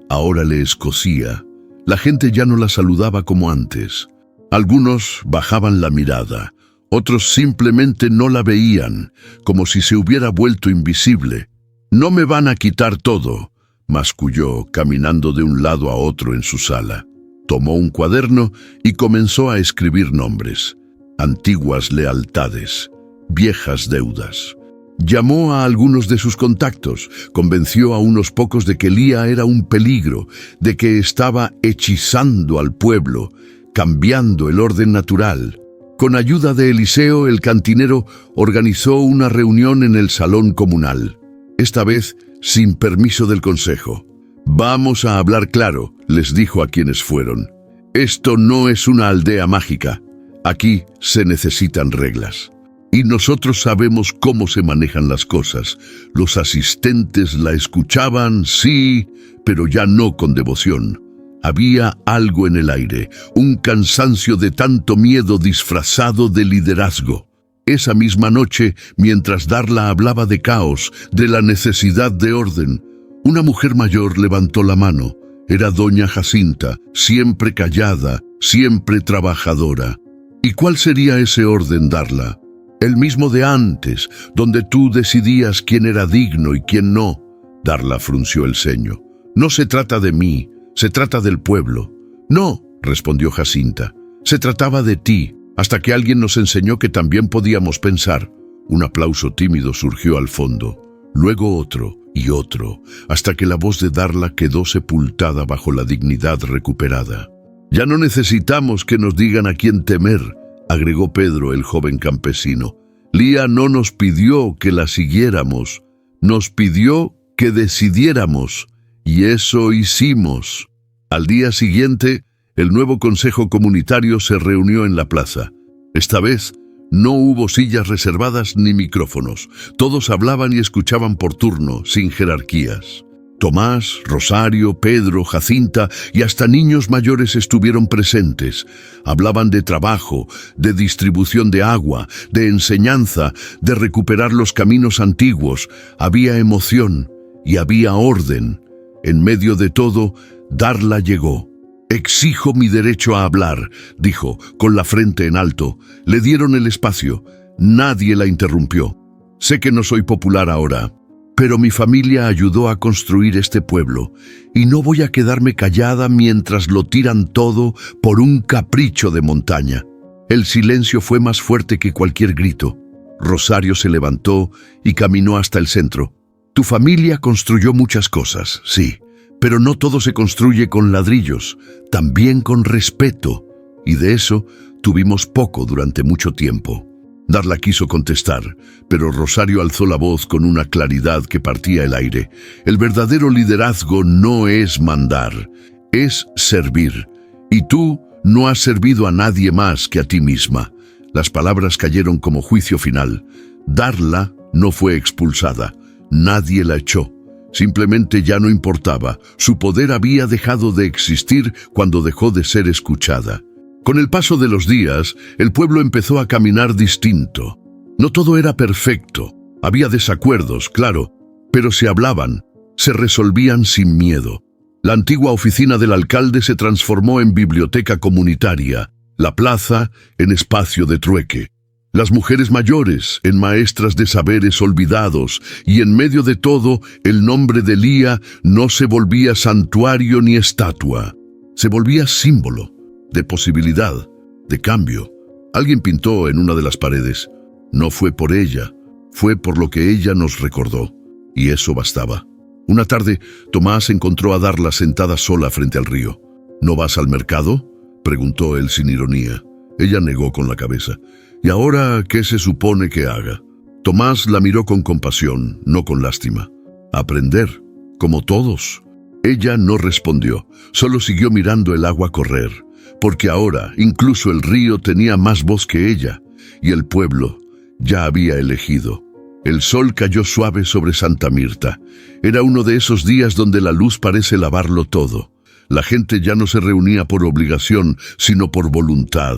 ahora le escocía. La gente ya no la saludaba como antes. Algunos bajaban la mirada, otros simplemente no la veían, como si se hubiera vuelto invisible. «No me van a quitar todo», masculló, caminando de un lado a otro en su sala. Tomó un cuaderno y comenzó a escribir nombres. Antiguas lealtades, viejas deudas. Llamó a algunos de sus contactos, convenció a unos pocos de que Lía era un peligro, de que estaba hechizando al pueblo, cambiando el orden natural. Con ayuda de Eliseo, el cantinero organizó una reunión en el salón comunal. Esta vez, sin permiso del consejo. «Vamos a hablar claro», les dijo a quienes fueron. Esto no es una aldea mágica. Aquí se necesitan reglas. Y nosotros sabemos cómo se manejan las cosas. Los asistentes la escuchaban, sí, pero ya no con devoción. Había algo en el aire, un cansancio de tanto miedo disfrazado de liderazgo. Esa misma noche, mientras Darla hablaba de caos, de la necesidad de orden, una mujer mayor levantó la mano. Era doña Jacinta, siempre callada, siempre trabajadora. ¿Y cuál sería ese orden, Darla? El mismo de antes, donde tú decidías quién era digno y quién no. Darla frunció el ceño. No se trata de mí, se trata del pueblo. No, respondió Jacinta, se trataba de ti, hasta que alguien nos enseñó que también podíamos pensar. Un aplauso tímido surgió al fondo, luego otro y otro, hasta que la voz de Darla quedó sepultada bajo la dignidad recuperada. Ya no necesitamos que nos digan a quién temer, agregó Pedro, el joven campesino. Lía no nos pidió que la siguiéramos, nos pidió que decidiéramos, y eso hicimos. Al día siguiente, el nuevo consejo comunitario se reunió en la plaza. Esta vez, no hubo sillas reservadas ni micrófonos. Todos hablaban y escuchaban por turno, sin jerarquías. Tomás, Rosario, Pedro, Jacinta y hasta niños mayores estuvieron presentes. Hablaban de trabajo, de distribución de agua, de enseñanza, de recuperar los caminos antiguos. Había emoción y había orden. En medio de todo, Darla llegó. «Exijo mi derecho a hablar», dijo, con la frente en alto. Le dieron el espacio. Nadie la interrumpió. «Sé que no soy popular ahora, pero mi familia ayudó a construir este pueblo, y no voy a quedarme callada mientras lo tiran todo por un capricho de montaña». El silencio fue más fuerte que cualquier grito. Rosario se levantó y caminó hasta el centro. «Tu familia construyó muchas cosas, sí, pero no todo se construye con ladrillos, también con respeto, y de eso tuvimos poco durante mucho tiempo». Darla quiso contestar, pero Rosario alzó la voz con una claridad que partía el aire. «El verdadero liderazgo no es mandar, es servir, y tú no has servido a nadie más que a ti misma». Las palabras cayeron como juicio final. Darla no fue expulsada, nadie la echó. Simplemente ya no importaba, su poder había dejado de existir cuando dejó de ser escuchada. Con el paso de los días, el pueblo empezó a caminar distinto. No todo era perfecto, había desacuerdos, claro, pero se hablaban, se resolvían sin miedo. La antigua oficina del alcalde se transformó en biblioteca comunitaria, la plaza en espacio de trueque. Las mujeres mayores en maestras de saberes olvidados, y en medio de todo, el nombre de Lía no se volvía santuario ni estatua, se volvía símbolo de posibilidad, de cambio. Alguien pintó en una de las paredes: «No fue por ella, fue por lo que ella nos recordó», y eso bastaba. Una tarde, Tomás encontró a Darla sentada sola frente al río. «¿No vas al mercado?», preguntó él sin ironía. Ella negó con la cabeza. «¿Y ahora qué se supone que haga?». Tomás la miró con compasión, no con lástima. «Aprender, como todos». Ella no respondió, solo siguió mirando el agua correr, porque ahora incluso el río tenía más voz que ella, y el pueblo ya había elegido. El sol cayó suave sobre Santa Mirta. Era uno de esos días donde la luz parece lavarlo todo. La gente ya no se reunía por obligación, sino por voluntad.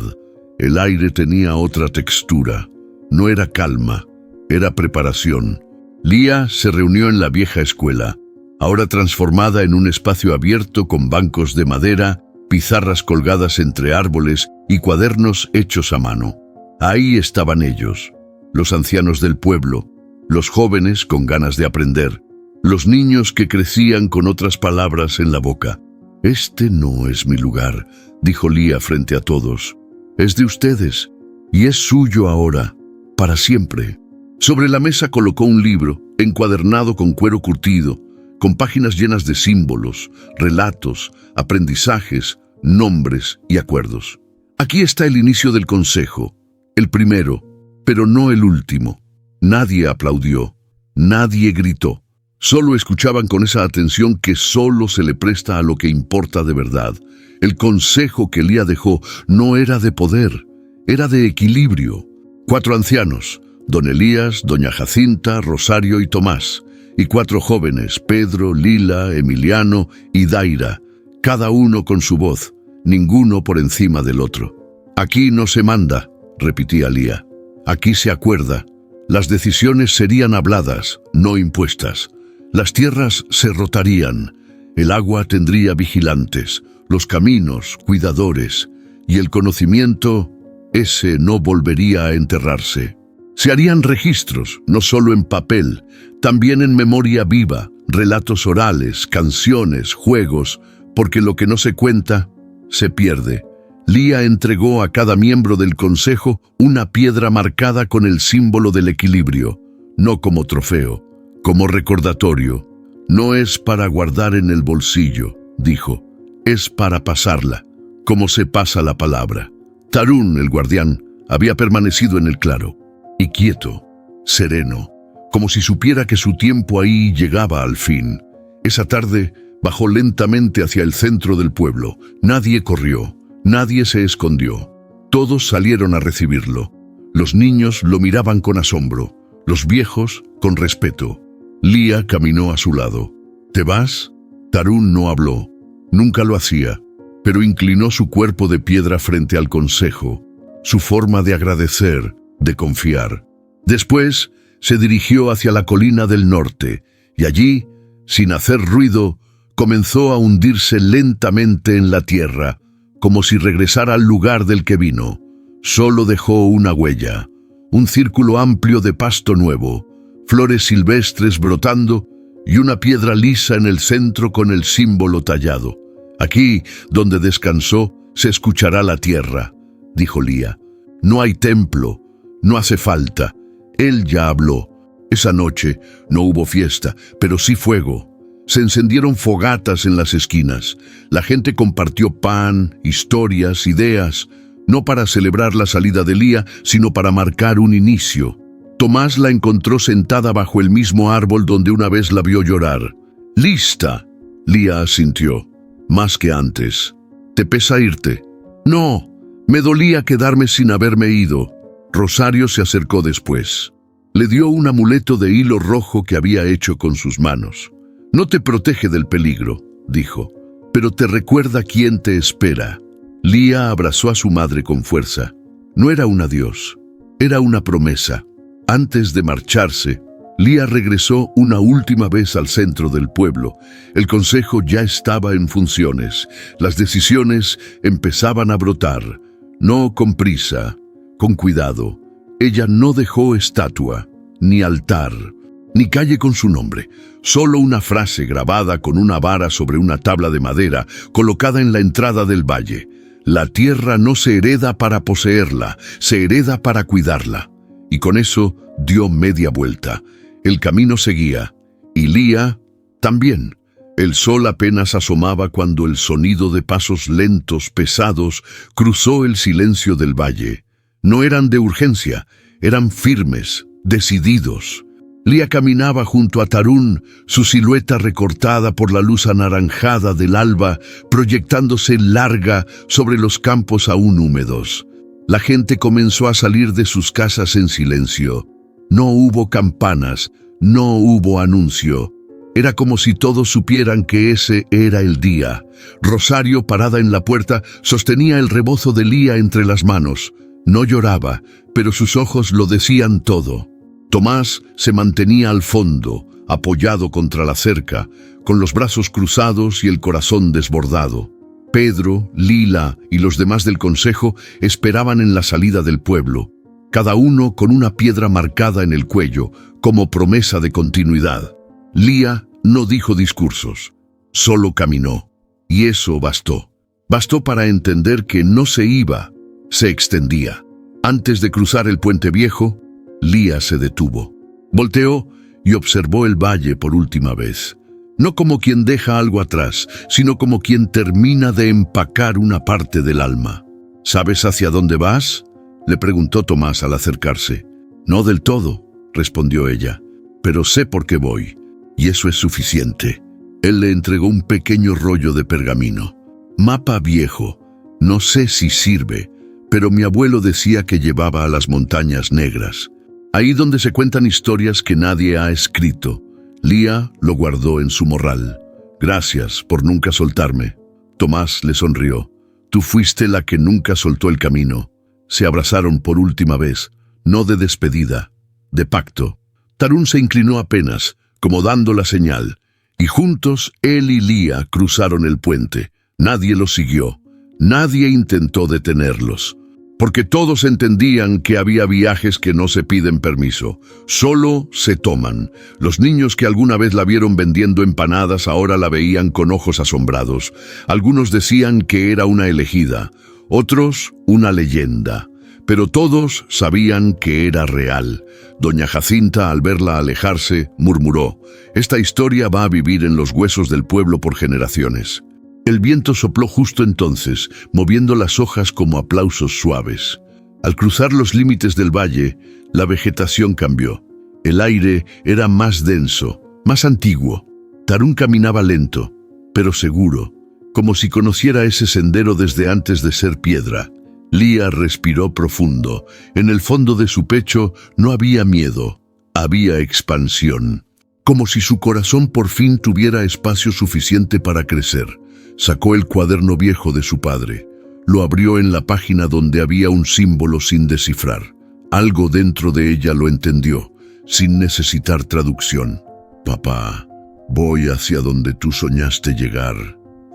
El aire tenía otra textura. No era calma, era preparación. Lía se reunió en la vieja escuela, ahora transformada en un espacio abierto con bancos de madera, pizarras colgadas entre árboles y cuadernos hechos a mano. Ahí estaban ellos, los ancianos del pueblo, los jóvenes con ganas de aprender, los niños que crecían con otras palabras en la boca. «Este no es mi lugar», dijo Lía frente a todos. «Es de ustedes, y es suyo ahora, para siempre». Sobre la mesa colocó un libro, encuadernado con cuero curtido, con páginas llenas de símbolos, relatos, aprendizajes, nombres y acuerdos. «Aquí está el inicio del consejo, el primero, pero no el último». Nadie aplaudió, nadie gritó, Solo escuchaban con esa atención que solo se le presta a lo que importa de verdad. El consejo que Lía dejó no era de poder, era de equilibrio. 4 ancianos, don Elías, doña Jacinta, Rosario y Tomás, y 4 jóvenes, Pedro, Lila, Emiliano y Daira, cada uno con su voz, ninguno por encima del otro. Aquí no se manda, repetía Lía. Aquí se acuerda. Las decisiones serían habladas, no impuestas. Las tierras se rotarían, el agua tendría vigilantes, los caminos, cuidadores, y el conocimiento, ese no volvería a enterrarse. Se harían registros, no solo en papel, también en memoria viva, relatos orales, canciones, juegos, porque lo que no se cuenta, se pierde. Lía entregó a cada miembro del consejo una piedra marcada con el símbolo del equilibrio, no como trofeo, como recordatorio. No es para guardar en el bolsillo, dijo, es para pasarla, como se pasa la palabra. Tarún, el guardián, había permanecido en el claro, y quieto, sereno, como si supiera que su tiempo ahí llegaba al fin. Esa tarde bajó lentamente hacia el centro del pueblo. Nadie corrió, nadie se escondió. Todos salieron a recibirlo. Los niños lo miraban con asombro, los viejos con respeto. Lía caminó a su lado. ¿Te vas? Tarún no habló. Nunca lo hacía, pero inclinó su cuerpo de piedra frente al consejo, su forma de agradecer, de confiar. Después se dirigió hacia la colina del norte, y allí, sin hacer ruido, comenzó a hundirse lentamente en la tierra, como si regresara al lugar del que vino. Solo dejó una huella, un círculo amplio de pasto nuevo, flores silvestres brotando y una piedra lisa en el centro con el símbolo tallado. Aquí, donde descansó, se escuchará la tierra, dijo Lía. No hay templo, no hace falta. Él ya habló. Esa noche no hubo fiesta, pero sí fuego. Se encendieron fogatas en las esquinas. La gente compartió pan, historias, ideas, no para celebrar la salida de Lía, sino para marcar un inicio. Tomás la encontró sentada bajo el mismo árbol donde una vez la vio llorar. «¡Lista!», Lía asintió. «Más que antes. ¿Te pesa irte?» «No, me dolía quedarme sin haberme ido». Rosario se acercó después. Le dio un amuleto de hilo rojo que había hecho con sus manos. «No te protege del peligro», dijo, «pero te recuerda quién te espera». Lía abrazó a su madre con fuerza. No era un adiós, era una promesa. Antes de marcharse, Lía regresó una última vez al centro del pueblo. El consejo ya estaba en funciones. Las decisiones empezaban a brotar. No con prisa, con cuidado. Ella no dejó estatua, ni altar, ni calle con su nombre. Solo una frase grabada con una vara sobre una tabla de madera colocada en la entrada del valle. La tierra no se hereda para poseerla, se hereda para cuidarla. Y con eso dio media vuelta. El camino seguía, y Lía también. El sol apenas asomaba cuando el sonido de pasos lentos, pesados, cruzó el silencio del valle. No eran de urgencia, eran firmes, decididos. Lía caminaba junto a Tarún, su silueta recortada por la luz anaranjada del alba, proyectándose larga sobre los campos aún húmedos. La gente comenzó a salir de sus casas en silencio. No hubo campanas, no hubo anuncio. Era como si todos supieran que ese era el día. Rosario, parada en la puerta, sostenía el rebozo de Lía entre las manos. No lloraba, pero sus ojos lo decían todo. Tomás se mantenía al fondo, apoyado contra la cerca, con los brazos cruzados y el corazón desbordado. Pedro, Lila y los demás del consejo esperaban en la salida del pueblo, cada uno con una piedra marcada en el cuello, como promesa de continuidad. Lía no dijo discursos, solo caminó, y eso bastó. Bastó para entender que no se iba, se extendía. Antes de cruzar el puente viejo, Lía se detuvo. Volteó y observó el valle por última vez. No como quien deja algo atrás, sino como quien termina de empacar una parte del alma. ¿Sabes hacia dónde vas?, le preguntó Tomás al acercarse. No del todo, respondió ella, pero sé por qué voy. y eso es suficiente. Él le entregó un pequeño rollo de pergamino. Mapa viejo. No sé si sirve, pero mi abuelo decía que llevaba a las montañas negras. Ahí donde se cuentan historias que nadie ha escrito. Lía lo guardó en su morral. Gracias por nunca soltarme. Tomás le sonrió. Tú fuiste la que nunca soltó el camino. Se abrazaron por última vez, no de despedida, de pacto. Tarún se inclinó apenas, como dando la señal, y juntos él y Lía cruzaron el puente. Nadie los siguió, nadie intentó detenerlos, porque todos entendían que había viajes que no se piden permiso, solo se toman. Los niños que alguna vez la vieron vendiendo empanadas ahora la veían con ojos asombrados. Algunos decían que era una elegida, otros una leyenda, pero todos sabían que era real. Doña Jacinta, al verla alejarse, murmuró: «Esta historia va a vivir en los huesos del pueblo por generaciones». El viento sopló justo entonces, moviendo las hojas como aplausos suaves. Al cruzar los límites del valle, la vegetación cambió. El aire era más denso, más antiguo. Tarún caminaba lento, pero seguro, como si conociera ese sendero desde antes de ser piedra. Lía respiró profundo. En el fondo de su pecho no había miedo, había expansión. Como si su corazón por fin tuviera espacio suficiente para crecer. Sacó el cuaderno viejo de su padre. Lo abrió en la página donde había un símbolo sin descifrar. Algo dentro de ella lo entendió, sin necesitar traducción. «Papá, voy hacia donde tú soñaste llegar».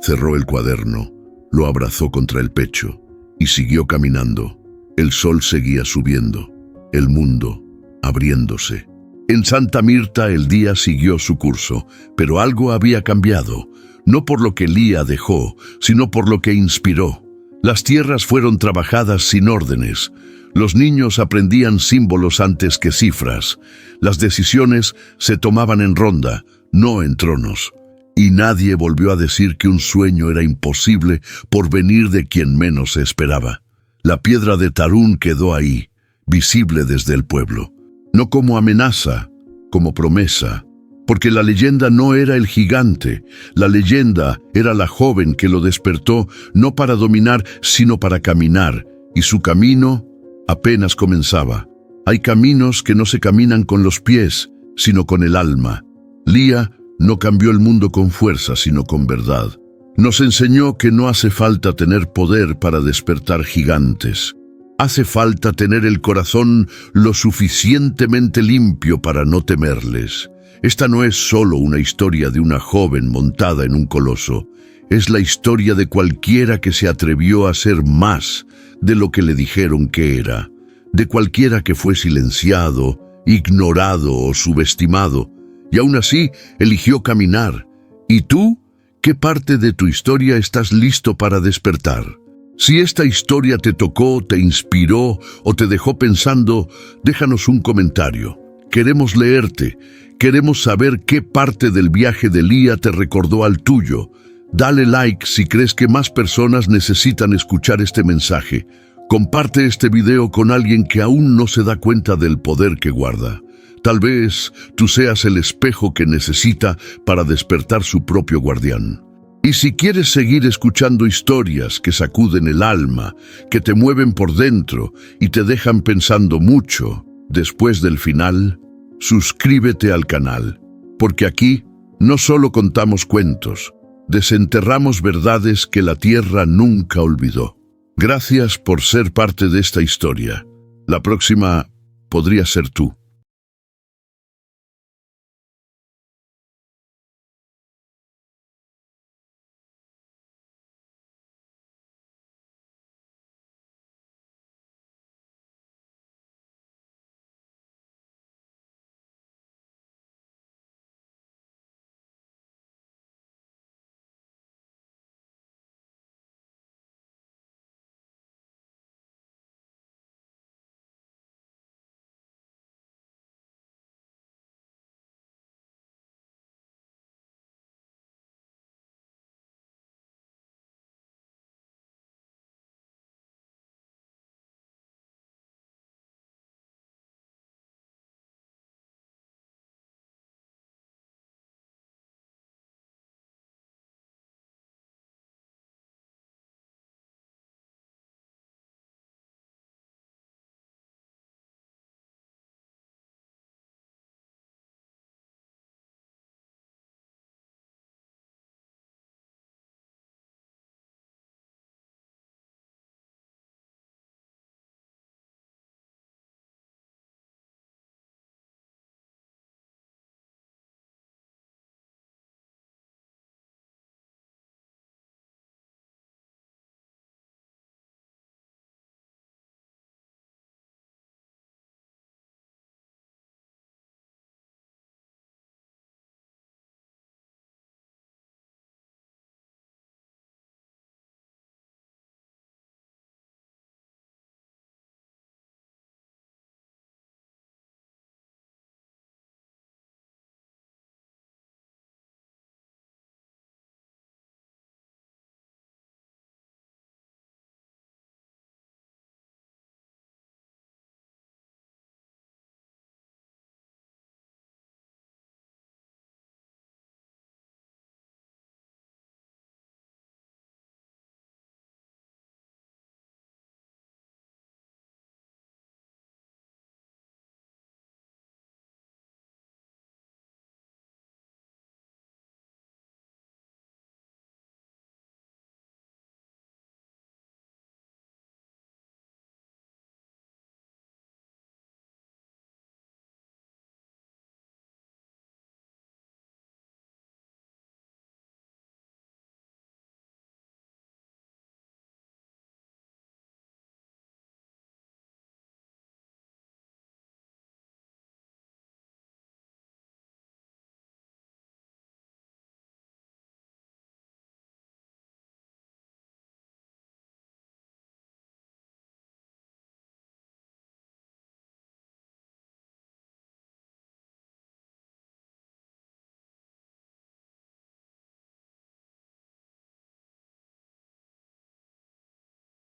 Cerró el cuaderno, lo abrazó contra el pecho y siguió caminando. El sol seguía subiendo, el mundo abriéndose. En Santa Mirta el día siguió su curso, pero algo había cambiado. No por lo que Lía dejó, sino por lo que inspiró. Las tierras fueron trabajadas sin órdenes. Los niños aprendían símbolos antes que cifras. Las decisiones se tomaban en ronda, no en tronos. Y nadie volvió a decir que un sueño era imposible por venir de quien menos se esperaba. La piedra de Tarún quedó ahí, visible desde el pueblo. No como amenaza, como promesa. Porque la leyenda no era el gigante, la leyenda era la joven que lo despertó, no para dominar, sino para caminar, y su camino apenas comenzaba. Hay caminos que no se caminan con los pies, sino con el alma. Lía no cambió el mundo con fuerza, sino con verdad. Nos enseñó que no hace falta tener poder para despertar gigantes. Hace falta tener el corazón lo suficientemente limpio para no temerles. Esta no es solo una historia de una joven montada en un coloso. Es la historia de cualquiera que se atrevió a ser más de lo que le dijeron que era. De cualquiera que fue silenciado, ignorado o subestimado. Y aún así eligió caminar. ¿Y tú? ¿Qué parte de tu historia estás listo para despertar? Si esta historia te tocó, te inspiró o te dejó pensando, déjanos un comentario. Queremos leerte. Queremos saber qué parte del viaje de Lía te recordó al tuyo. Dale like si crees que más personas necesitan escuchar este mensaje. Comparte este video con alguien que aún no se da cuenta del poder que guarda. Tal vez tú seas el espejo que necesita para despertar su propio guardián. Y si quieres seguir escuchando historias que sacuden el alma, que te mueven por dentro y te dejan pensando mucho después del final, suscríbete al canal, porque aquí no solo contamos cuentos, desenterramos verdades que la tierra nunca olvidó. Gracias por ser parte de esta historia. La próxima podría ser tú.